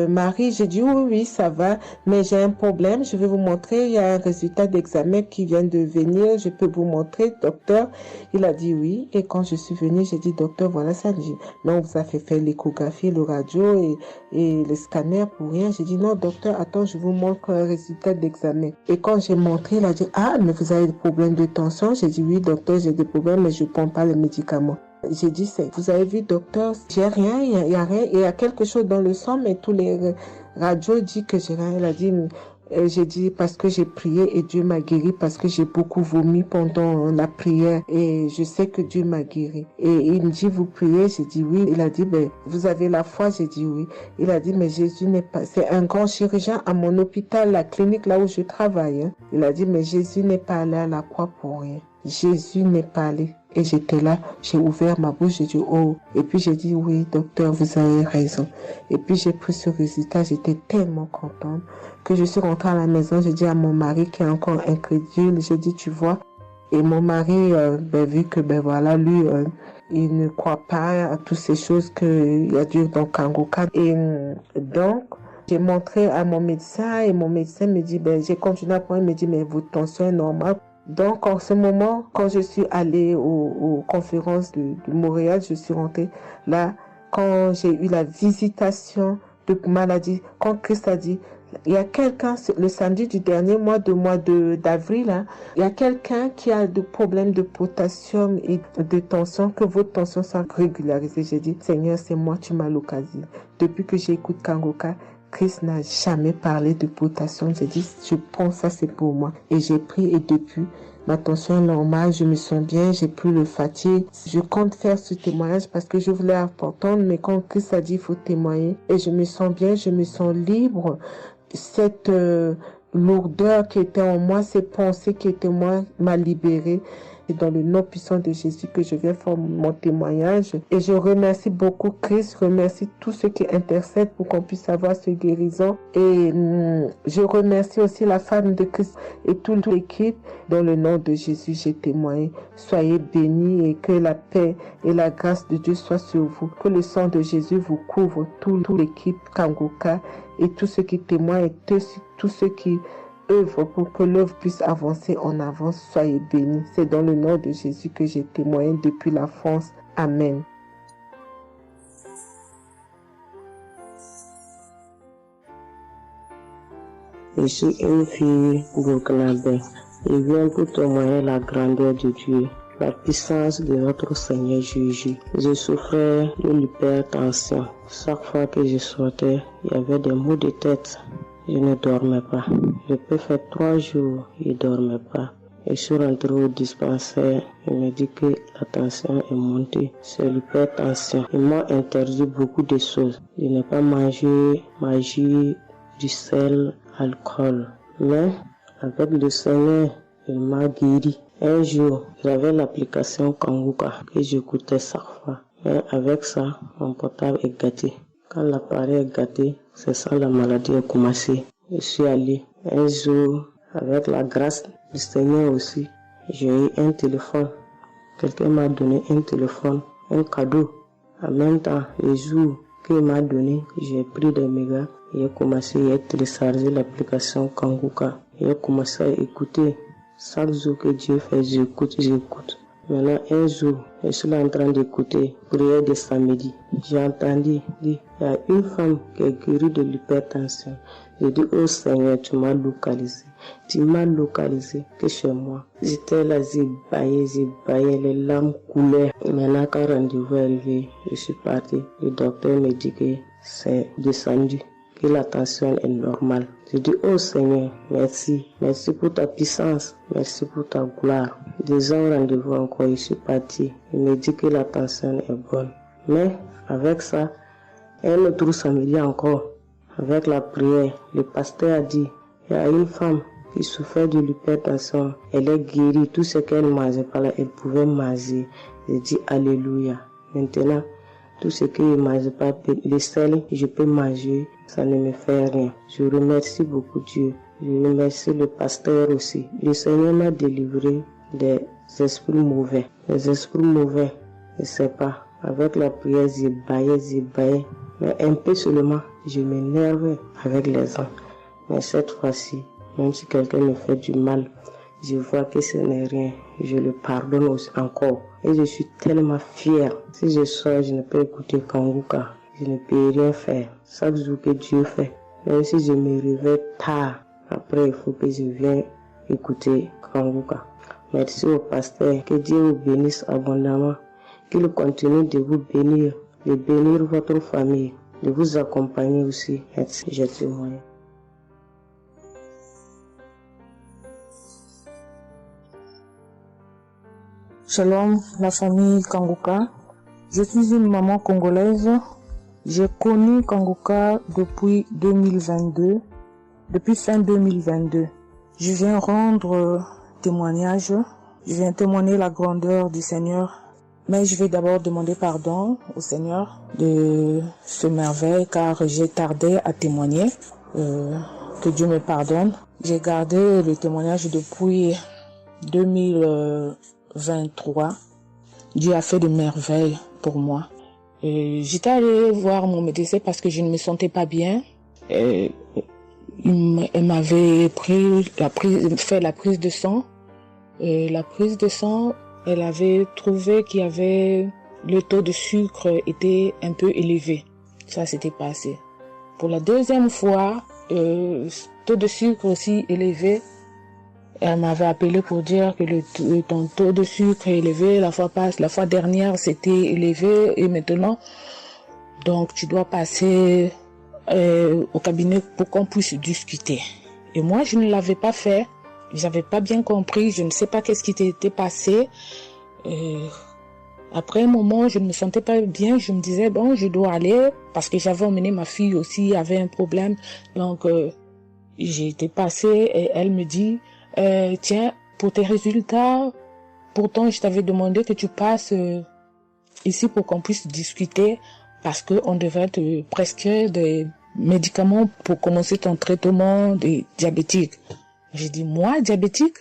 Marie? J'ai dit, oui, ça va, mais j'ai un problème. Je vais vous montrer. Il y a un résultat d'examen qui vient de venir. Je peux vous montrer, docteur? Il a dit oui. Et quand je suis venue, j'ai dit, docteur, voilà ça. J'ai dit, non, on vous a fait faire l'échographie, le radio et le scanner pour rien. J'ai dit, non, docteur, attends, je vous montre un résultat d'examen. Et quand j'ai montré, il a dit, ah, mais vous avez des problèmes de tension? J'ai dit, oui, docteur, j'ai des problèmes, mais je ne prends pas les médicaments. J'ai dit, vous avez vu, docteur, j'ai rien, il y a rien, il y a quelque chose dans le sang, mais tous les radios disent que j'ai rien. Elle a dit, j'ai dit, parce que j'ai prié et Dieu m'a guéri, parce que j'ai beaucoup vomi pendant la prière et je sais que Dieu m'a guéri. Et il me dit, vous priez? J'ai dit oui. Il a dit, vous avez la foi? J'ai dit oui. Il a dit, mais Jésus n'est pas, c'est un grand chirurgien à mon hôpital, la clinique là où je travaille. Hein. Il a dit, mais Jésus n'est pas allé à la croix pour rien. Jésus n'est pas allé. Et j'étais là, j'ai ouvert ma bouche, j'ai dit oh. Et puis j'ai dit oui, docteur, vous avez raison. Et puis j'ai pris ce résultat, j'étais tellement contente que je suis rentrée à la maison, j'ai dit à mon mari qui est encore incrédule, j'ai dit tu vois. Et mon mari, vu que voilà, lui, il ne croit pas à toutes ces choses qu'il y a Dieu dans Kangoka. Et donc, j'ai montré à mon médecin et mon médecin me dit, j'ai continué à prendre, il me dit, mais votre tension est normale. Donc, en ce moment, quand je suis allée aux conférences de Montréal, je suis rentrée là, quand j'ai eu la visitation de maladie, quand Christ a dit, il y a quelqu'un, le samedi du dernier mois d'avril, hein, il y a quelqu'un qui a des problèmes de potassium et de tension, que votre tension soit régularisée. J'ai dit, Seigneur, c'est moi, tu m'as l'occasion. Depuis que j'écoute Kangoka, Christ n'a jamais parlé de potassium. J'ai dit, je pense ça, c'est pour moi. Et j'ai pris et depuis, Ma tension est normale, je me sens bien, j'ai plus le fatigue. Je compte faire ce témoignage parce que je voulais apporter, mais quand Christ a dit il faut témoigner, et je me sens bien, je me sens libre. Cette lourdeur qui était en moi, ces pensées qui étaient en moi, m'a libérée. C'est dans le nom puissant de Jésus que je viens faire mon témoignage. Et je remercie beaucoup Christ, je remercie tous ceux qui intercèdent pour qu'on puisse avoir ce guérison. Et je remercie aussi la femme de Christ et toute l'équipe. Dans le nom de Jésus, j'ai témoigné. Soyez bénis et que la paix et la grâce de Dieu soient sur vous. Que le sang de Jésus vous couvre, toute l'équipe Kanguka et tous ceux qui témoignent et tous ceux qui œuvre pour que l'œuvre puisse avancer en avant. Soyez bénis. C'est dans le nom de Jésus que j'ai témoigné depuis la France. Amen. Je suis une fille burkinabé. Je viens pour témoigner la grandeur de Dieu, la puissance de notre Seigneur Jésus. Je souffrais de l'hypertension. Chaque fois que je sortais, il y avait des maux de tête. Je ne dormais pas. Je peux faire 3 jours, je ne dormais pas. Et je suis rentré au dispensaire. Il me dit que la tension est montée. C'est l'hypertension. Ils m'ont interdit beaucoup de choses. Je n'ai pas mangé, du sel, alcool. Mais avec le Seigneur, il m'a guéri. Un jour, j'avais l'application Kanguka que j'écoutais chaque fois. Mais avec ça, mon portable est gâté. Quand l'appareil est gâté, c'est ça la maladie a commencé. Je suis allé un jour, avec la grâce du Seigneur aussi, j'ai eu un téléphone. Quelqu'un m'a donné un téléphone, un cadeau. En même temps, le jour qu'il m'a donné, j'ai pris des mégas et j'ai commencé à télécharger l'application Kanguka. J'ai commencé à écouter. Chaque jour que Dieu fait, j'écoute. Maintenant, un jour, je suis là en train d'écouter prière de samedi. J'ai entendu dire, il y a une femme qui est guérie de l'hypertension. J'ai dit, oh Seigneur, tu m'as localisé. Tu m'as localisé que chez moi. J'étais là, j'ai baillé, les larmes coulaient. Maintenant, quand le rendez-vous est arrivé, je suis parti. Le docteur me dit que c'est descendu, que la tension est normale. Je dis, oh Seigneur, merci. Merci pour ta puissance. Merci pour ta gloire. 2 ans rendez-vous encore, je suis parti. Il me dit que la tension est bonne. Mais avec ça, un autre samedi encore, avec la prière, le pasteur a dit, il y a une femme qui souffrait de l'hypertension. Elle est guérie. Tout ce qu'elle ne mangeait pas là, elle pouvait manger. J'ai dit, alléluia. Maintenant, tout ce que je ne mange pas, le sel, je peux manger, ça ne me fait rien. Je remercie beaucoup Dieu. Je remercie le pasteur aussi. Le Seigneur m'a délivré des esprits mauvais. Les esprits mauvais, je ne sais pas. Avec la prière, j'ai baillé. Mais un peu seulement, je m'énerve avec les gens. Mais cette fois-ci, même si quelqu'un me fait du mal, je vois que ce n'est rien. Je le pardonne aussi encore. Et je suis tellement fière. Si je sors, je ne peux écouter Kanguka. Je ne peux rien faire. Chaque jour que Dieu fait. Même si je me réveille tard, après il faut que je vienne écouter Kanguka. Merci au pasteur. Que Dieu vous bénisse abondamment. Qu'il continue de vous bénir, de bénir votre famille, de vous accompagner aussi. Merci, je témoigne. Shalom, la famille Kanguka. Je suis une maman congolaise. J'ai connu Kanguka depuis 2022, depuis fin 2022. Je viens rendre témoignage. Je viens témoigner la grandeur du Seigneur. Mais je vais d'abord demander pardon au Seigneur de ce merveille car j'ai tardé à témoigner. Que Dieu me pardonne. J'ai gardé le témoignage depuis 2023. Dieu a fait de merveilles pour moi. J'étais allée voir mon médecin parce que je ne me sentais pas bien. Elle m'avait fait la prise de sang. Et la prise de sang, elle avait trouvé qu'il y avait le taux de sucre était un peu élevé. Ça s'était passé. Pour la deuxième fois, taux de sucre aussi élevé. Elle m'avait appelé pour dire que ton taux de sucre est élevé. La fois dernière, c'était élevé et maintenant, donc tu dois passer au cabinet pour qu'on puisse discuter. Et moi, je ne l'avais pas fait. j'avais pas bien compris, je ne sais pas qu'est-ce qui était passé. Après un moment, je ne me sentais pas bien, je me disais bon, je dois aller parce que j'avais emmené ma fille aussi, avait un problème. Donc j'ai été passée et elle me dit tiens, pour tes résultats, pourtant je t'avais demandé que tu passes ici pour qu'on puisse discuter parce que on devrait te prescrire des médicaments pour commencer ton traitement de diabétique. J'ai dit moi diabétique?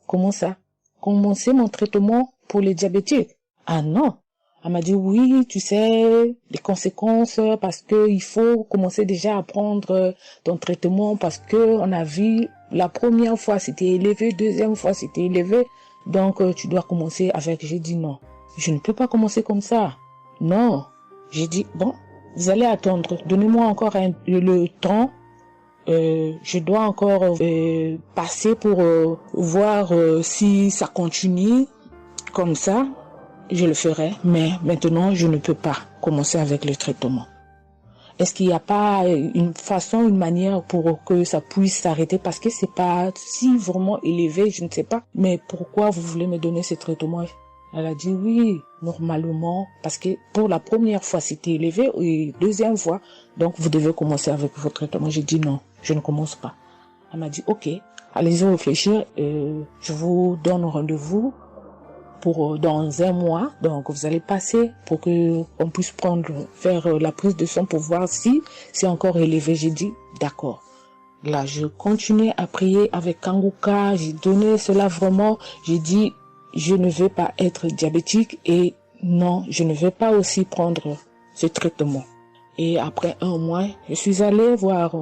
Comment ça? Commencer mon traitement pour les diabétiques? Ah non. Elle m'a dit oui, tu sais, les conséquences parce que il faut commencer déjà à prendre ton traitement parce que on a vu la première fois c'était élevé, deuxième fois c'était élevé, donc tu dois commencer avec. J'ai dit non, je ne peux pas commencer comme ça. Non. J'ai dit bon, vous allez attendre, donnez-moi encore le temps. Je dois encore passer pour voir si ça continue comme ça. Je le ferai, mais maintenant je ne peux pas commencer avec le traitement. Est-ce qu'il n'y a pas une façon, une manière pour que ça puisse s'arrêter parce que c'est pas si vraiment élevé, je ne sais pas. Mais pourquoi vous voulez me donner ce traitement? Elle a dit oui, normalement, parce que pour la première fois c'était élevé et deuxième fois, donc vous devez commencer avec votre traitement. J'ai dit non, je ne commence pas. Elle m'a dit ok, allez-y réfléchir, je vous donne rendez-vous pour dans un mois, donc vous allez passer pour que on puisse faire la prise de sang pour voir si c'est encore élevé. J'ai dit d'accord. Là, je continuais à prier avec Kanguka, j'ai donné cela vraiment, j'ai dit je ne veux pas être diabétique et non, je ne veux pas aussi prendre ce traitement. Et après un mois, je suis allée voir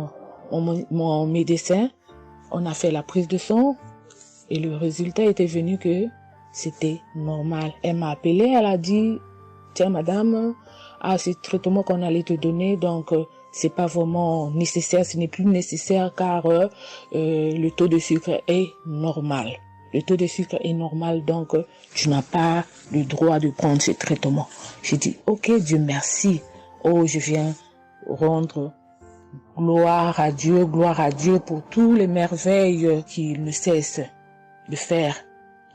mon médecin, on a fait la prise de sang et le résultat était venu que c'était normal. Elle m'a appelé, elle a dit, tiens madame, ce traitement qu'on allait te donner, donc c'est pas vraiment nécessaire, ce n'est plus nécessaire car le taux de sucre est normal. Le taux de sucre est normal, donc tu n'as pas le droit de prendre ce traitement. J'ai dit, ok Dieu merci. Oh, je viens rendre gloire à Dieu pour tous les merveilles qu'il ne cesse de faire.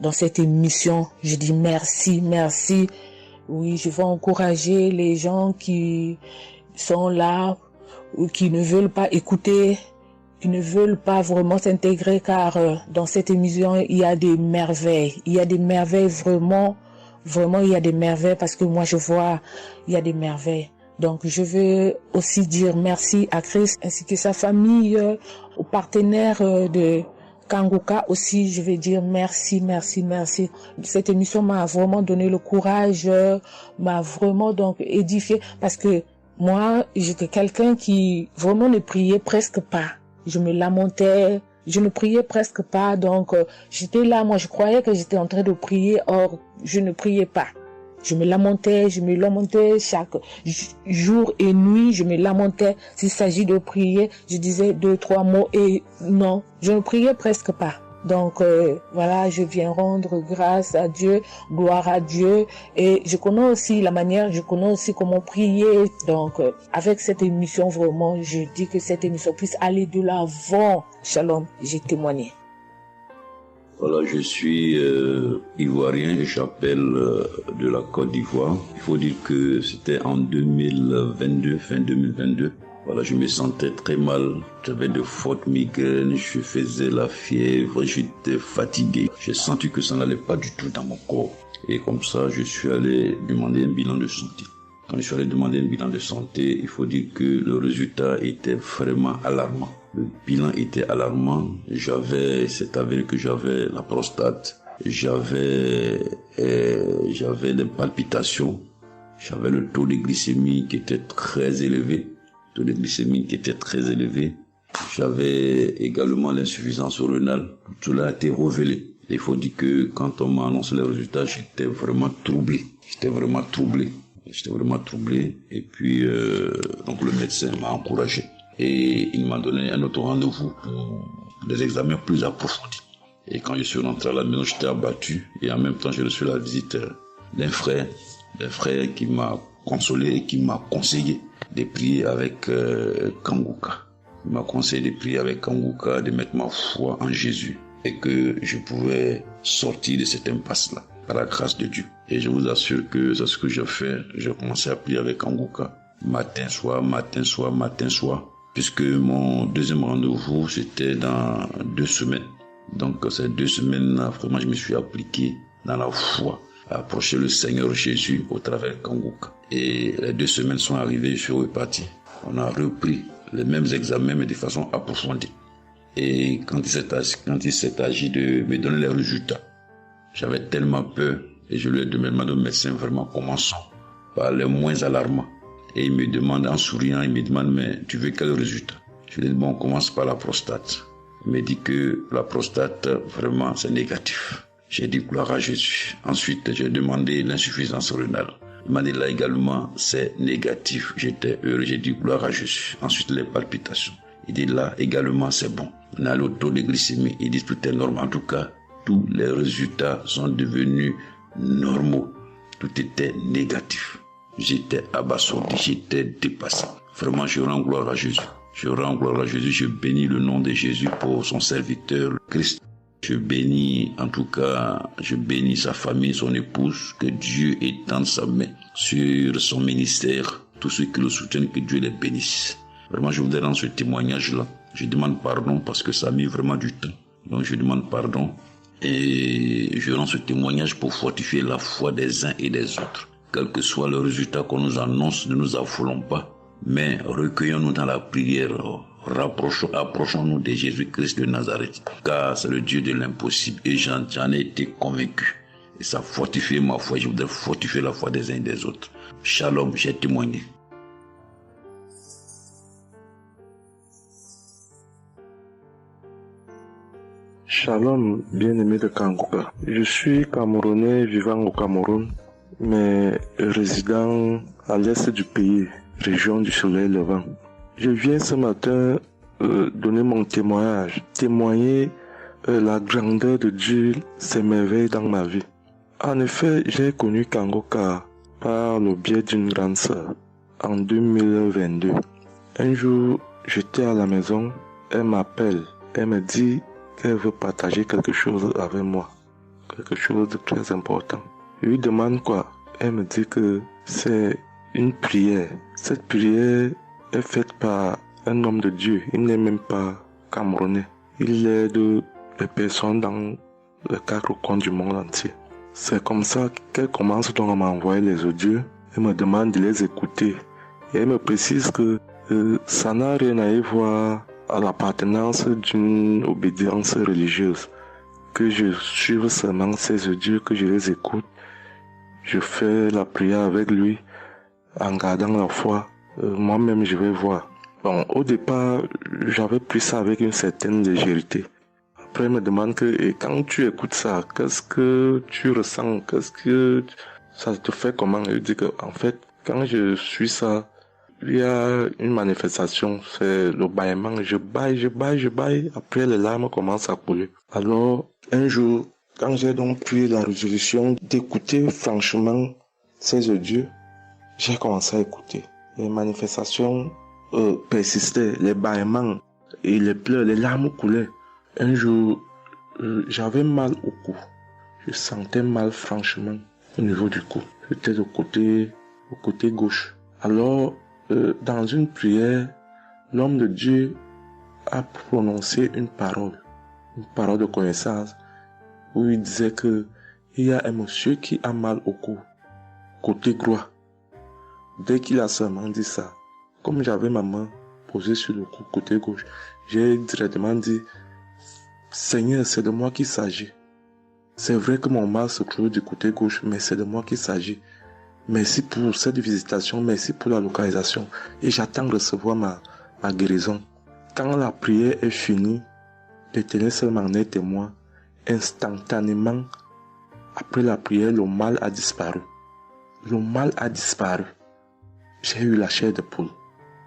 Dans cette émission, je dis merci, merci. Oui, je vais encourager les gens qui sont là ou qui ne veulent pas écouter, qui ne veulent pas vraiment s'intégrer car dans cette émission, il y a des merveilles. Il y a des merveilles vraiment, il y a des merveilles parce que moi je vois, il y a des merveilles. Donc je veux aussi dire merci à Christ ainsi que sa famille, aux partenaires de Kanguka aussi, je vais dire merci. Cette émission m'a vraiment donné le courage, m'a vraiment donc édifié parce que moi, j'étais quelqu'un qui vraiment ne priait presque pas. Je me lamentais, je ne priais presque pas, donc j'étais là, moi je croyais que j'étais en train de prier, or je ne priais pas. Je me lamentais chaque jour et nuit, je me lamentais. S'il s'agit de prier, je disais 2-3 mots et non, je ne priais presque pas. Donc voilà, je viens rendre grâce à Dieu, gloire à Dieu et je connais aussi comment prier. Donc avec cette émission vraiment, je dis que cette émission puisse aller de l'avant. Shalom, j'ai témoigné. Voilà, je suis ivoirien et j'appelle de la Côte d'Ivoire. Il faut dire que c'était en 2022, fin 2022. Voilà, je me sentais très mal. J'avais de fortes migraines, je faisais la fièvre, j'étais fatigué. J'ai senti que ça n'allait pas du tout dans mon corps. Et comme ça, je suis allé demander un bilan de santé. Quand je suis allé demander un bilan de santé, il faut dire que le résultat était vraiment alarmant. Le bilan était alarmant. C'est avéré que j'avais la prostate, j'avais des palpitations, j'avais le taux de glycémie qui était très élevé. J'avais également l'insuffisance rénale. Tout cela a été révélé. Il faut dire que quand on m'a annoncé les résultats, j'étais vraiment troublé. Et puis, donc le médecin m'a encouragé. Et il m'a donné un autre rendez-vous pour des examens plus approfondis. Et quand je suis rentré à la maison, j'étais abattu. Et en même temps, j'ai reçu la visite d'un frère qui m'a consolé et qui m'a conseillé de prier avec Kanguka. Il m'a conseillé de prier avec Kanguka, de mettre ma foi en Jésus. et que je pouvais sortir de cette impasse-là par la grâce de Dieu. Et je vous assure que c'est ce que j'ai fait. J'ai commencé à prier avec Kanguka. Matin, soir, matin, soir, matin, soir. Puisque mon deuxième rendez-vous, c'était dans 2 semaines. Donc ces 2 semaines-là, vraiment, je me suis appliqué dans la foi à approcher le Seigneur Jésus au travers de Kanguka. Et les 2 semaines sont arrivées, je suis reparti. On a repris les mêmes examens, mais de façon approfondie. Et quand il s'est agi de me donner les résultats, j'avais tellement peur et je lui ai demandé au médecin, vraiment, commençons par les moins alarmants. Et il me demande, en souriant, il me demande, mais tu veux quel résultat? Je lui ai dit, bon, on commence par la prostate. Il me dit que la prostate, vraiment, c'est négatif. J'ai dit, gloire à Jésus. Ensuite, j'ai demandé l'insuffisance rénale. Il m'a dit, là également, c'est négatif. J'étais heureux, j'ai dit, gloire à Jésus. Ensuite, les palpitations. Il dit, là également, c'est bon. On a le taux de glycémie. Il dit, tout est normal. En tout cas, tous les résultats sont devenus normaux. Tout était négatif. J'étais abasourdi, j'étais dépassé. Vraiment, je rends gloire à Jésus. Je rends gloire à Jésus. Je bénis le nom de Jésus pour son serviteur, Christ. Je bénis, en tout cas, je bénis sa famille, son épouse, que Dieu étende sa main sur son ministère. Tous ceux qui le soutiennent, que Dieu les bénisse. Vraiment, je voudrais rendre ce témoignage-là. Je demande pardon parce que ça a mis vraiment du temps. Donc, je demande pardon. Et je rends ce témoignage pour fortifier la foi des uns et des autres. Quel que soit le résultat qu'on nous annonce, ne nous affolons pas, mais recueillons-nous dans la prière, approchons-nous de Jésus-Christ de Nazareth, car c'est le Dieu de l'impossible et j'en ai été convaincu. Et ça fortifie ma foi, je voudrais fortifier la foi des uns et des autres. Shalom, j'ai témoigné. Shalom, bien-aimé de Kanguka. Je suis Camerounais vivant au Cameroun, mais résident à l'est du pays, région du soleil levant. Je viens ce matin donner mon témoignage, témoigner la grandeur de Dieu, ses merveilles dans ma vie. En effet, j'ai connu Kanguka par le biais d'une grande sœur en 2022. Un jour, j'étais à la maison, elle m'appelle, elle me dit qu'elle veut partager quelque chose avec moi, quelque chose de très important. Je lui demande quoi? Elle me dit que c'est une prière. Cette prière est faite par un homme de Dieu. Il n'est même pas camerounais. Il aide les personnes dans les 4 coins du monde entier. C'est comme ça qu'elle commence donc à m'envoyer les audios. Elle me demande de les écouter. Et elle me précise que ça n'a rien à y voir à l'appartenance d'une obédience religieuse. Que je suive seulement ces audios, que je les écoute. Je fais la prière avec lui en gardant la foi. Moi-même, je vais voir. Bon, au départ, j'avais pris ça avec une certaine légèreté. Après, il me demande et quand tu écoutes ça, qu'est-ce que tu ressens? Qu'est-ce que ça te fait comment? Je dis que, en fait, quand je suis ça, il y a une manifestation, c'est le bâillement. Je baille. Après, les larmes commencent à couler. Alors, un jour, quand j'ai donc pris la résolution d'écouter franchement ces audios, j'ai commencé à écouter. Les manifestations persistaient, les bâillements et les pleurs, les larmes coulaient. Un jour, j'avais mal au cou. Je sentais mal franchement au niveau du cou. J'étais au côté gauche. Alors, dans une prière, l'homme de Dieu a prononcé une parole de connaissance, où il disait que il y a un monsieur qui a mal au cou, côté droit. Dès qu'il a seulement dit ça, comme j'avais ma main posée sur le cou, côté gauche, j'ai directement dit, Seigneur, c'est de moi qu'il s'agit. C'est vrai que mon mal se trouve du côté gauche, mais c'est de moi qu'il s'agit. Merci pour cette visitation, merci pour la localisation. Et j'attends de recevoir ma guérison. Quand la prière est finie, l'Éternel seul m'en est témoin. Instantanément, après la prière, le mal a disparu. Le mal a disparu. J'ai eu la chair de poule.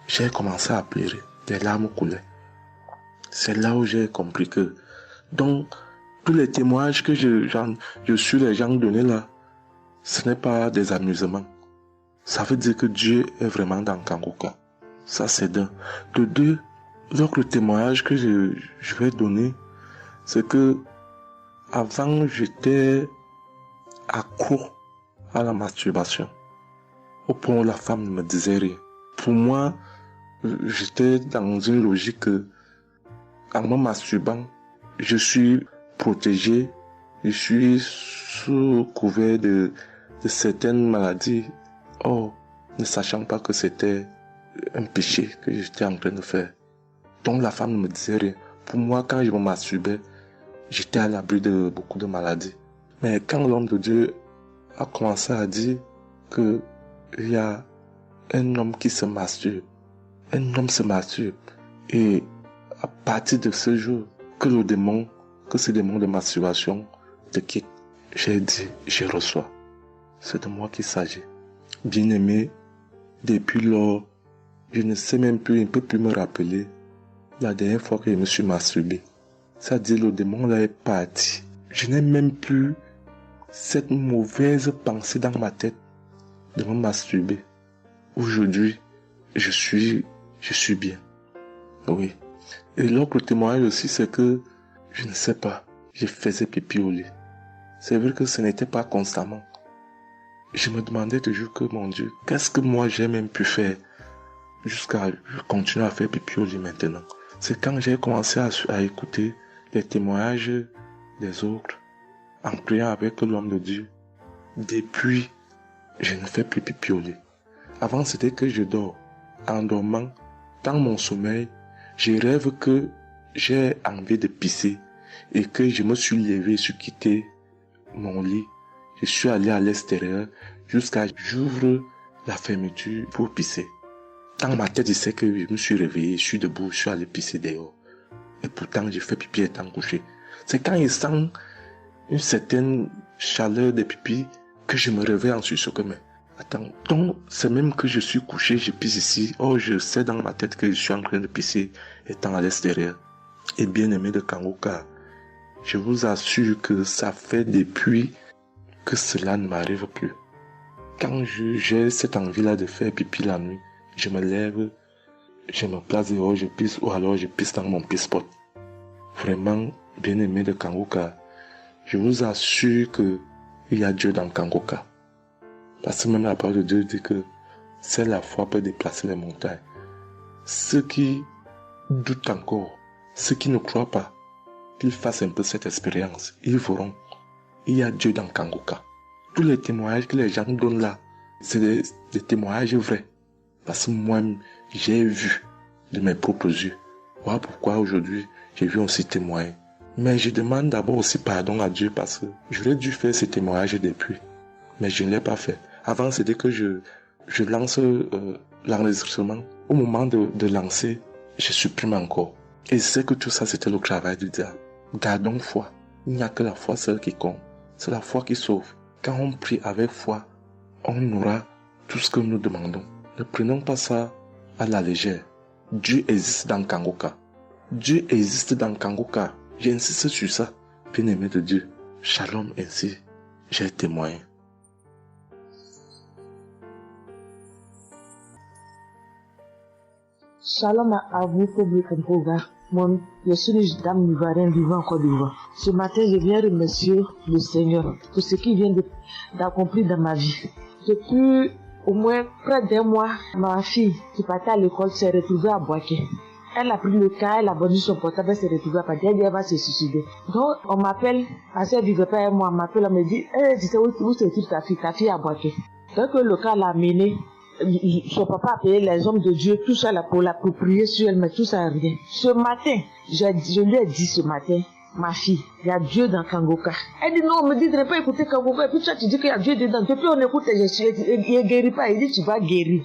J'ai commencé à pleurer. Des larmes coulaient. C'est là où j'ai compris que, donc, tous les témoignages que je suis les gens donnés là, ce n'est pas des amusements. Ça veut dire que Dieu est vraiment dans Kanguka. Ça c'est d'un. De deux, donc le témoignage que je vais donner, c'est que avant j'étais accro à la masturbation. Au point où la femme ne me disait rien. Pour moi, j'étais dans une logique que, en me masturbant, je suis protégé, je suis sous couvert de certaines maladies. Or, ne sachant pas que c'était un péché que j'étais en train de faire. Donc la femme ne me disait rien. Pour moi, quand je me masturbais, j'étais à l'abri de beaucoup de maladies. Mais quand l'homme de Dieu a commencé à dire que il y a un homme qui se masturbe, un homme se masturbe, et à partir de ce jour, que ce démon de masturbation te quitte, j'ai dit, je reçois. C'est de moi qu'il s'agit. Bien-aimé, depuis lors, je ne sais même plus, je ne peux plus me rappeler la dernière fois que je me suis masturbé. C'est-à-dire, le démon là est parti. Je n'ai même plus cette mauvaise pensée dans ma tête de me masturber. Aujourd'hui, je suis bien. Oui. Et l'autre témoignage aussi, c'est que, je ne sais pas, je faisais pipi au lit. C'est vrai que ce n'était pas constamment. Je me demandais toujours que, mon Dieu, qu'est-ce que moi j'ai même pu faire jusqu'à continuer à faire pipi au lit maintenant. C'est quand j'ai commencé à écouter les témoignages des autres, en priant avec l'homme de Dieu. Depuis, je ne fais plus pipi au lit. Avant, c'était que je dors. En dormant, dans mon sommeil, je rêve que j'ai envie de pisser et que je me suis levé, je suis quitté mon lit. Je suis allé à l'extérieur jusqu'à j'ouvre la fermeture pour pisser. Dans ma tête, je sais que je me suis réveillé, je suis debout, je suis allé pisser dehors. Et pourtant, j'ai fait pipi étant couché. C'est quand je sens une certaine chaleur de pipi que je me réveille en sursaut que mais attends, donc c'est même que je suis couché, je pisse ici. Oh, je sais dans ma tête que je suis en train de pisser étant à l'extérieur. Et bien aimé de Kanguka, je vous assure que ça fait depuis que cela ne m'arrive plus. Quand j'ai cette envie-là de faire pipi la nuit, je me lève, je me place dehors, je pisse ou alors je pisse dans mon pisse-pot. Vraiment, bien aimé de Kanguka, je vous assure que il y a Dieu dans Kanguka. Parce que même la parole de Dieu dit que c'est la foi peut déplacer les montagnes. Ceux qui doutent encore, ceux qui ne croient pas, qu'ils fassent un peu cette expérience, ils verront. Il y a Dieu dans Kanguka. Tous les témoignages que les gens donnent là, c'est des témoignages vrais. Parce que moi, j'ai vu de mes propres yeux. Voilà pourquoi aujourd'hui, j'ai vu aussi témoigner. Mais je demande d'abord aussi pardon à Dieu parce que j'aurais dû faire ces témoignages depuis. Mais je ne l'ai pas fait. Avant, c'était que je lance l'enregistrement. Au moment de lancer, je supprime encore. Et je sais que tout ça, c'était le travail du diable. Gardons foi. Il n'y a que la foi seule qui compte. C'est la foi qui sauve. Quand on prie avec foi, on aura tout ce que nous demandons. Ne prenons pas ça à la légère. Dieu existe dans Kanguka. Dieu existe dans Kanguka. J'insiste sur ça. Bien-aimé de Dieu. Shalom ainsi. J'ai témoigné. Shalom à vous, public Kanguka. Je suis une dame ivoirienne vivant en Côte d'Ivoire. Ce matin, je viens remercier le Seigneur pour ce qu'il vient d'accomplir dans ma vie. Depuis au moins près d'un mois, ma fille qui partait à l'école s'est retrouvée à Boaké. Elle a pris le cas, elle a vendu son portable, elle s'est retrouvée à Boaké, elle va se suicider. Donc, on m'appelle, parce qu'elle vivait pas avec moi, on m'appelle, on me dit, tu sais où se trouve ta fille à Boaké. Donc, le cas l'a amené. Son papa a payé les hommes de Dieu, tout ça là, pour l'approprier sur elle, mais tout ça rien. Ce matin, je lui ai dit ce matin, ma fille, il y a Dieu dans Kanguka. Elle dit non, on me dit de ne pas écouter Kanguka, et puis toi tu dis qu'il y a Dieu dedans. Depuis on écoute, il ne guérit pas, il dit tu vas guérir.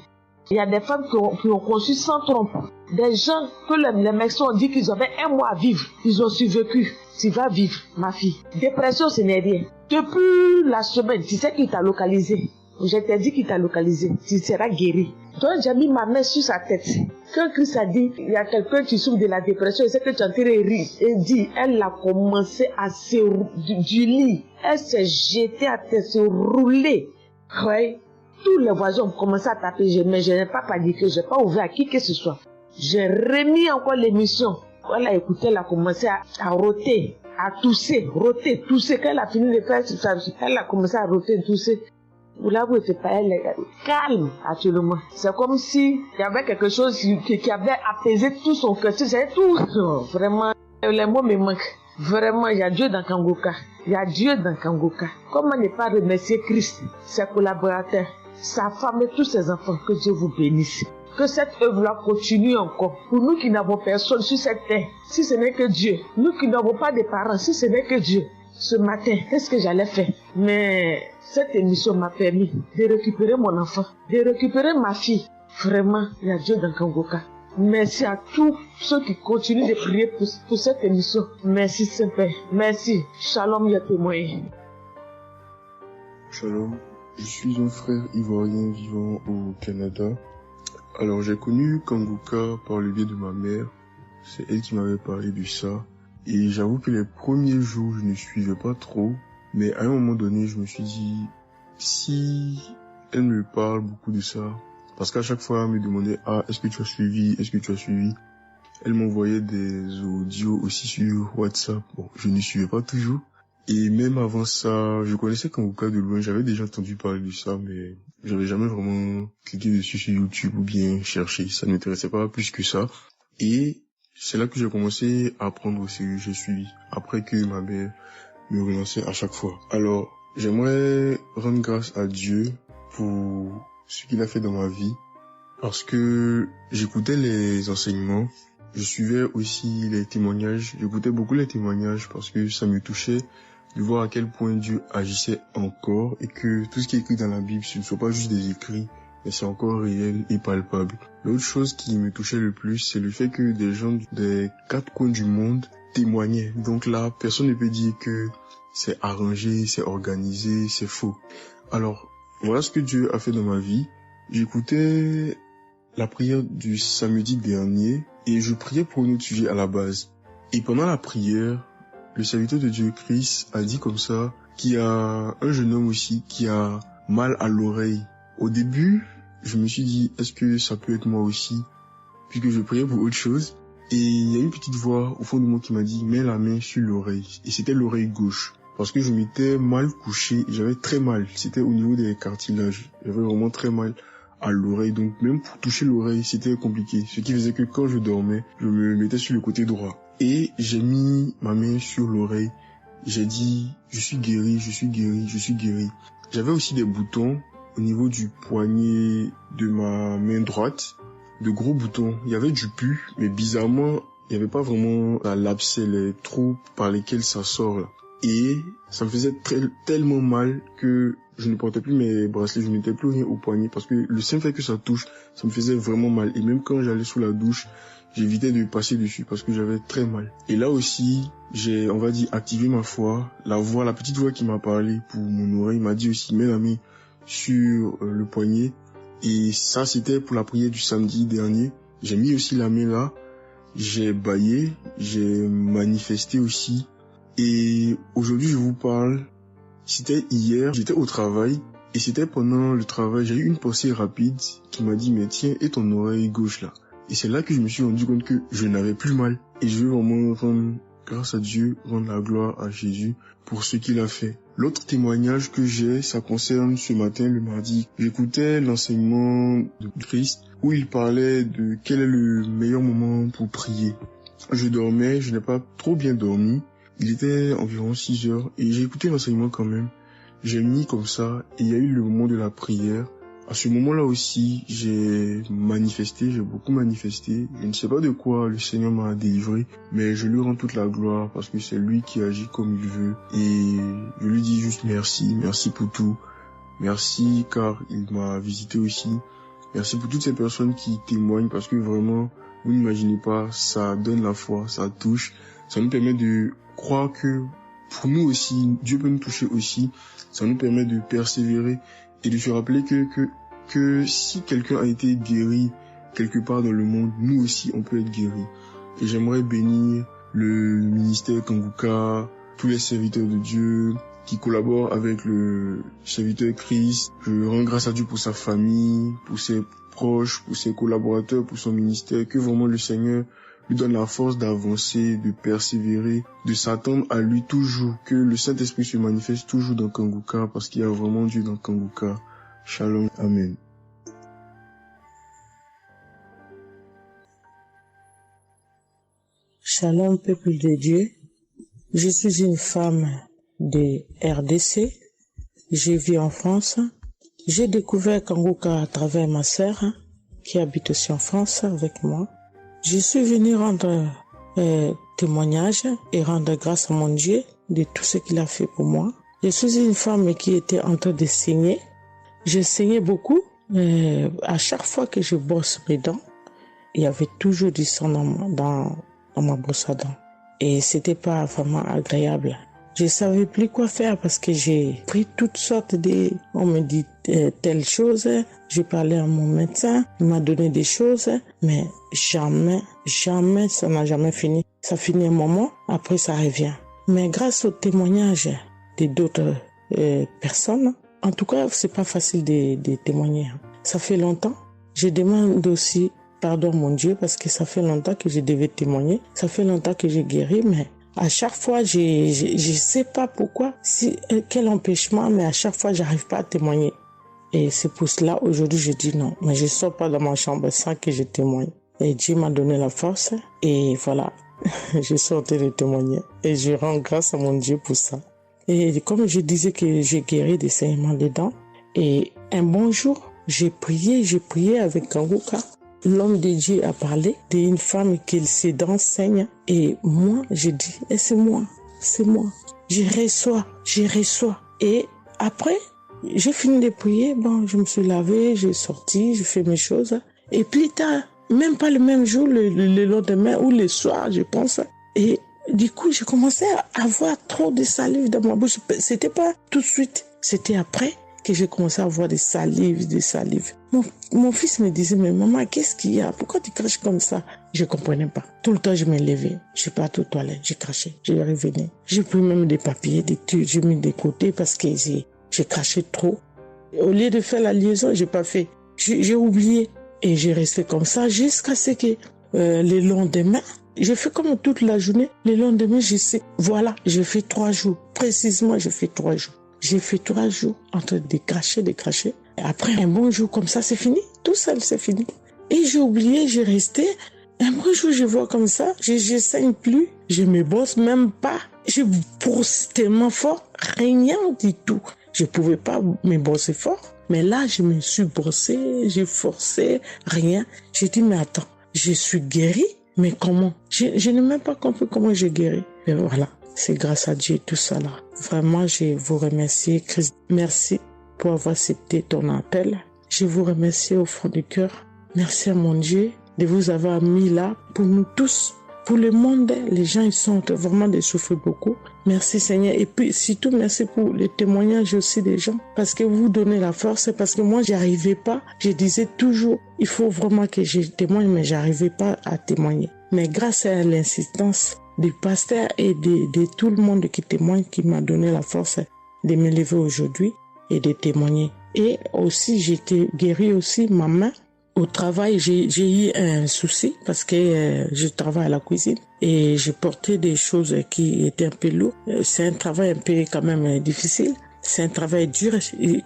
Il y a des femmes qui ont conçu sans trompe. Des gens que les médecins ont dit qu'ils avaient un mois à vivre, ils ont survécu. Tu vas vivre, ma fille. Dépression, ce n'est rien. Depuis la semaine, tu sais qu'il t'a localisé. Je t'ai dit qu'il t'a localisé, tu seras guéri. Donc j'ai mis ma main sur sa tête. Quand Christ a dit, il y a quelqu'un qui souffre de la dépression, il sait que tu es en train de rire. Et dit, elle a commencé à se du lit. Elle s'est jetée à terre, se rouler. Oui. Tous les voisins ont commencé à taper, mais je n'ai pas paniqué, je n'ai pas ouvert à qui que ce soit. J'ai remis encore l'émission. Elle a écouté, elle a commencé à rôter, à tousser, roter, tousser. Quand elle a fini de faire ça, elle a commencé à roter, tousser. Vous l'avouez, c'est pas elle, calme actuellement. C'est comme si il y avait quelque chose qui avait apaisé tout son cœur. C'est tout. Vraiment, les mots me manquent. Vraiment, il y a Dieu dans Kangoka. Il y a Dieu dans Kangoka. Comment ne pas remercier Christ, ses collaborateurs, sa femme et tous ses enfants. Que Dieu vous bénisse. Que cette œuvre-là continue encore. Pour nous qui n'avons personne sur cette terre, si ce n'est que Dieu. Nous qui n'avons pas de parents, si ce n'est que Dieu. Ce matin, qu'est-ce que j'allais faire? Mais cette émission m'a permis de récupérer mon enfant, de récupérer ma fille. Vraiment, il y a Dieu dans Kangoka. Merci à tous ceux qui continuent de prier pour cette émission. Merci Saint-Père. Merci. Shalom les témoins. Shalom. Je suis un frère ivoirien vivant au Canada. Alors j'ai connu Kangoka par le biais de ma mère. C'est elle qui m'avait parlé de ça. Et j'avoue que les premiers jours, je ne suivais pas trop. Mais à un moment donné, je me suis dit, si elle me parle beaucoup de ça, parce qu'à chaque fois, elle me demandait, est-ce que tu as suivi, est-ce que tu as suivi? Elle m'envoyait des audios aussi sur WhatsApp. Bon, je ne suivais pas toujours. Et même avant ça, je connaissais Kangoka de loin, j'avais déjà entendu parler de ça, mais j'avais jamais vraiment cliqué dessus sur YouTube ou bien cherché. Ça ne m'intéressait pas plus que ça. Et c'est là que j'ai commencé à apprendre au sérieux, j'ai suivi. Après que ma mère me relançait à chaque fois. Alors, j'aimerais rendre grâce à Dieu pour ce qu'il a fait dans ma vie. Parce que j'écoutais les enseignements. Je suivais aussi les témoignages. J'écoutais beaucoup les témoignages parce que ça me touchait de voir à quel point Dieu agissait encore et que tout ce qui est écrit dans la Bible, ce ne sont pas juste des écrits, mais c'est encore réel et palpable. L'autre chose qui me touchait le plus, c'est le fait que des gens des 4 coins du monde témoignaient. Donc là, personne ne peut dire que c'est arrangé, c'est organisé, c'est faux. Alors, voilà ce que Dieu a fait dans ma vie. J'écoutais la prière du samedi dernier et je priais pour un autre sujet à la base. Et pendant la prière, le serviteur de Dieu, Christ, a dit comme ça qu'il y a un jeune homme aussi qui a mal à l'oreille. Au début, je me suis dit, est-ce que ça peut être moi aussi? Puisque je priais pour autre chose. Et il y a une petite voix au fond de moi qui m'a dit, mets la main sur l'oreille. Et c'était l'oreille gauche. Parce que je m'étais mal couché, j'avais très mal. C'était au niveau des cartilages. J'avais vraiment très mal à l'oreille. Donc même pour toucher l'oreille, c'était compliqué. Ce qui faisait que quand je dormais, je me mettais sur le côté droit. Et j'ai mis ma main sur l'oreille. J'ai dit, je suis guéri, je suis guéri, je suis guéri. J'avais aussi des boutons au niveau du poignet de ma main droite. De gros boutons. Il y avait du pus, mais bizarrement, il n'y avait pas vraiment l'abcès, les trous par lesquels ça sort là. Et ça me faisait tellement mal que je ne portais plus mes bracelets, je ne mettais plus rien au poignet parce que le simple fait que ça touche, ça me faisait vraiment mal. Et même quand j'allais sous la douche, j'évitais de passer dessus parce que j'avais très mal. Et là aussi, j'ai, on va dire, activé ma foi. La petite voix qui m'a parlé pour mon oreille m'a dit aussi, mets la main sur le poignet. Et ça, c'était pour la prière du samedi dernier. J'ai mis aussi la main là. J'ai bâillé, j'ai manifesté aussi. Et aujourd'hui, je vous parle, c'était hier, j'étais au travail. Et c'était pendant le travail, j'ai eu une pensée rapide qui m'a dit, mais tiens, et ton oreille gauche là? Et c'est là que je me suis rendu compte que je n'avais plus mal. Et je veux vraiment rendre grâce à Dieu, rendre la gloire à Jésus pour ce qu'il a fait. L'autre témoignage que j'ai, ça concerne ce matin, le mardi. J'écoutais l'enseignement de Christ où il parlait de quel est le meilleur moment pour prier. Je dormais, je n'ai pas trop bien dormi. Il était environ 6 heures et j'ai écouté l'enseignement quand même. J'ai mis comme ça et il y a eu le moment de la prière. À ce moment-là aussi, j'ai manifesté, j'ai beaucoup manifesté. Je ne sais pas de quoi le Seigneur m'a délivré, mais je lui rends toute la gloire parce que c'est lui qui agit comme il veut. Et je lui dis juste merci, merci pour tout. Merci car il m'a visité aussi. Merci pour toutes ces personnes qui témoignent parce que vraiment, vous n'imaginez pas, ça donne la foi, ça touche. Ça nous permet de croire que pour nous aussi, Dieu peut nous toucher aussi. Ça nous permet de persévérer et de se rappeler que si quelqu'un a été guéri quelque part dans le monde, nous aussi on peut être guéri. Et j'aimerais bénir le ministère Kangoka, tous les serviteurs de Dieu qui collaborent avec le serviteur Christ. Je rends grâce à Dieu pour sa famille, pour ses proches, pour ses collaborateurs, pour son ministère. Que vraiment le Seigneur lui donne la force d'avancer, de persévérer, de s'attendre à lui toujours, que le Saint-Esprit se manifeste toujours dans Kanguka, parce qu'il y a vraiment Dieu dans Kanguka. Shalom, amen. Shalom, peuple de Dieu. Je suis une femme de RDC. Je vis en France. J'ai découvert Kanguka à travers ma sœur, qui habite aussi en France avec moi. Je suis venue rendre témoignage et rendre grâce à mon Dieu de tout ce qu'il a fait pour moi. Je suis une femme qui était en train de saigner. Je saignais beaucoup. À chaque fois que je brosse mes dents, il y avait toujours du sang dans ma brosse à dents. Et c'était pas vraiment agréable. Je savais plus quoi faire parce que j'ai pris toutes sortes on me dit telle chose. J'ai parlé à mon médecin, il m'a donné des choses, mais jamais, ça n'a jamais fini. Ça finit un moment, après ça revient. Mais grâce au témoignage d'autres personnes, en tout cas, c'est pas facile de témoigner. Ça fait longtemps. Je demande aussi pardon mon Dieu parce que ça fait longtemps que je devais témoigner. Ça fait longtemps que j'ai guéri, mais à chaque fois, je sais pas pourquoi, quel empêchement, mais à chaque fois, j'arrive pas à témoigner. Et c'est pour cela, aujourd'hui, je dis non. Mais je sors pas de ma chambre sans que je témoigne. Et Dieu m'a donné la force. Et voilà, je suis en train de témoigner. Et je rends grâce à mon Dieu pour ça. Et comme je disais que j'ai guéri des saignements des dents. Et un bon jour, j'ai prié avec Kanguka. L'homme de Dieu a parlé d'une femme qui ses dents saignent. Et moi, j'ai dit, c'est moi. Je reçois. Et après, j'ai fini de prier. Bon, je me suis lavé, j'ai sorti, j'ai fait mes choses. Et plus tard, même pas le même jour, le lendemain ou le soir, je pense. Et du coup, j'ai commencé à avoir trop de salive dans ma bouche. C'était pas tout de suite, c'était après que j'ai commencé à avoir des salives. Mon fils me disait, mais maman, qu'est-ce qu'il y a? Pourquoi tu craches comme ça? Je comprenais pas. Tout le temps, je me levais. Je suis pas aux toilettes. J'ai craché. Je revenais. J'ai pris même des papiers, des trucs, j'ai mis de côté parce que j'ai craché trop. Au lieu de faire la liaison, j'ai pas fait. J'ai oublié. Et j'ai resté comme ça jusqu'à ce que le lendemain, j'ai fait comme toute la journée. Le lendemain, je sais, voilà, j'ai fait 3 jours. Précisément, j'ai fait 3 jours. J'ai fait 3 jours en train de cracher. Et après, un bon jour comme ça, c'est fini. Tout seul, c'est fini. Et j'ai oublié, j'ai resté. Un bon jour, je vois comme ça, je saigne plus. Je me brosse même pas. Je brosse tellement fort, rien du tout. Je pouvais pas me brosser fort. Mais là, je me suis brossé, j'ai forcé, rien. J'ai dit, mais attends, je suis guéri, mais comment? Je n'ai même pas compris comment j'ai guéri. Mais voilà, c'est grâce à Dieu tout ça là. Vraiment, je vous remercie, Christ. Merci pour avoir accepté ton appel. Je vous remercie au fond du cœur. Merci à mon Dieu de vous avoir mis là pour nous tous. Pour le monde, les gens ils sont vraiment de souffrir beaucoup. Merci Seigneur. Et puis surtout merci pour les témoignages aussi des gens. Parce que vous donnez la force. Parce que moi, j'arrivais pas. Je disais toujours, il faut vraiment que je témoigne, mais j'arrivais pas à témoigner. Mais grâce à l'insistance du pasteur et de tout le monde qui témoigne, qui m'a donné la force de me lever aujourd'hui et de témoigner. Et aussi, j'étais guérie aussi, ma main. Au travail, j'ai eu un souci parce que je travaille à la cuisine et j'ai porté des choses qui étaient un peu lourdes. C'est un travail un peu quand même difficile. C'est un travail dur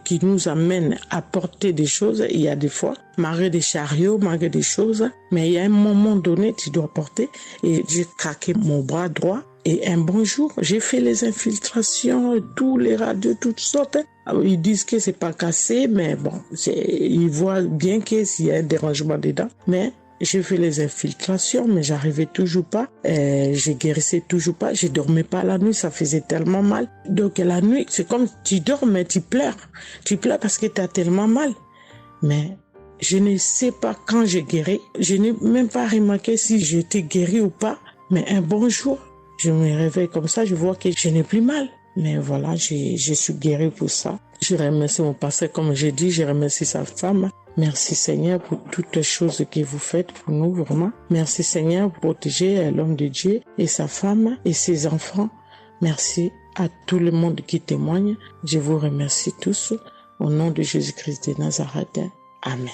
qui nous amène à porter des choses. Il y a des fois, malgré des chariots, malgré des choses, mais il y a un moment donné, tu dois porter. Et j'ai craqué mon bras droit. Et un bon jour, j'ai fait les infiltrations, tous les radios, toutes sortes. Ils disent que c'est pas cassé, mais bon, ils voient bien qu'il y a un dérangement dedans. Mais j'ai fait les infiltrations, mais j'arrivais toujours pas. Je guérissais toujours pas. Je dormais pas la nuit, ça faisait tellement mal. Donc la nuit, c'est comme tu dors, mais tu pleures. Tu pleures parce que tu as tellement mal. Mais je ne sais pas quand j'ai guéri. Je n'ai même pas remarqué si j'étais guéri ou pas. Mais un bon jour, je me réveille comme ça, je vois que je n'ai plus mal. Mais voilà, je suis guérie pour ça. Je remercie mon pasteur, comme j'ai dit, je remercie sa femme. Merci Seigneur pour toutes les choses que vous faites pour nous, vraiment. Merci Seigneur pour protéger l'homme de Dieu et sa femme et ses enfants. Merci à tout le monde qui témoigne. Je vous remercie tous. Au nom de Jésus-Christ de Nazareth. Amen.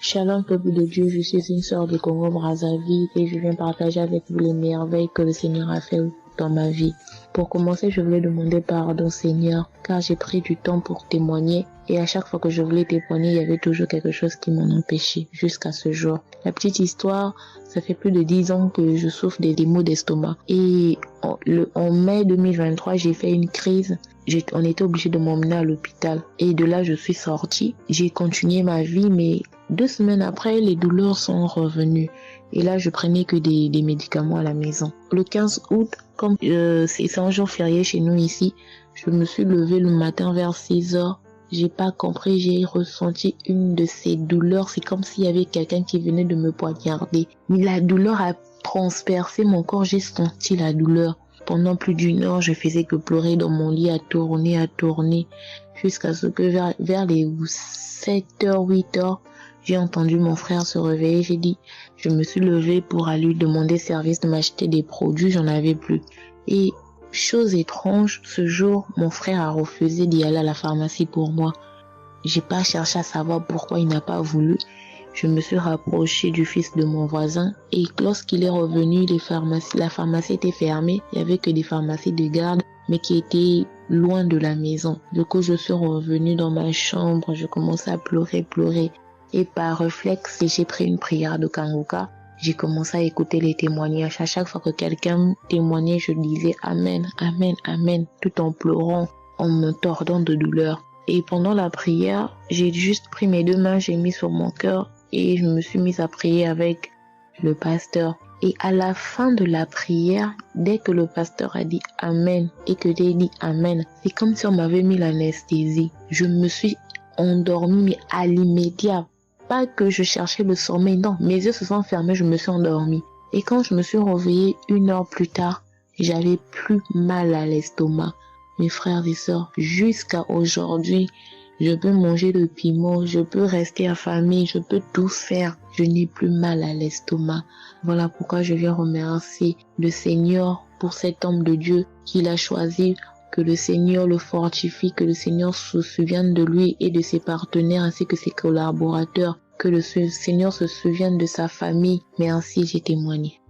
Shalom peuple de Dieu, je suis une sœur de Congo-Brazzaville et je viens partager avec vous les merveilles que le Seigneur a fait dans ma vie. Pour commencer, je voulais demander pardon Seigneur, car j'ai pris du temps pour témoigner et à chaque fois que je voulais témoigner, il y avait toujours quelque chose qui m'en empêchait jusqu'à ce jour. La petite histoire, ça fait plus de 10 ans que je souffre des maux d'estomac et en mai 2023, j'ai fait une crise. On était obligé de m'emmener à l'hôpital et de là, je suis sortie. J'ai continué ma vie, mais 2 semaines après, les douleurs sont revenues. Et là, je prenais que des médicaments à la maison. Le 15 août, comme c'est un jour férié chez nous ici, je me suis levée le matin vers 6 heures. J'ai pas compris, j'ai ressenti une de ces douleurs. C'est comme s'il y avait quelqu'un qui venait de me poignarder. Mais la douleur a transpercé mon corps, j'ai senti la douleur. Pendant plus d'1 heure, je faisais que pleurer dans mon lit, à tourner, jusqu'à ce que vers les 7h, 8h, j'ai entendu mon frère se réveiller. Je me suis levée pour aller lui demander service de m'acheter des produits, j'en avais plus. Et chose étrange, ce jour, mon frère a refusé d'y aller à la pharmacie pour moi. J'ai pas cherché à savoir pourquoi il n'a pas voulu. Je me suis rapprochée du fils de mon voisin et lorsqu'il est revenu, la pharmacie était fermée. Il y avait que des pharmacies de garde, mais qui étaient loin de la maison. Du coup, je suis revenue dans ma chambre, je commençais à pleurer. Et par réflexe, j'ai pris une prière de Kanguka. J'ai commencé à écouter les témoignages. À chaque fois que quelqu'un témoignait, je disais Amen, Amen, Amen, tout en pleurant, en me tordant de douleur. Et pendant la prière, j'ai juste pris mes 2 mains, j'ai mis sur mon cœur et je me suis mise à prier avec le pasteur. Et à la fin de la prière, dès que le pasteur a dit Amen et que j'ai dit Amen, c'est comme si on m'avait mis l'anesthésie. Je me suis endormie, mais à l'immédiat. Pas que je cherchais le sommeil, non, mes yeux se sont fermés, je me suis endormie. Et quand je me suis réveillée 1 heure plus tard, j'avais plus mal à l'estomac. Mes frères et sœurs, jusqu'à aujourd'hui, je peux manger le piment, je peux rester affamée, je peux tout faire. Je n'ai plus mal à l'estomac. Voilà pourquoi je viens remercier le Seigneur pour cet homme de Dieu qu'il a choisi. Que le Seigneur le fortifie, que le Seigneur se souvienne de lui et de ses partenaires ainsi que ses collaborateurs. Que le Seigneur se souvienne de sa famille. Mais ainsi j'ai témoigné.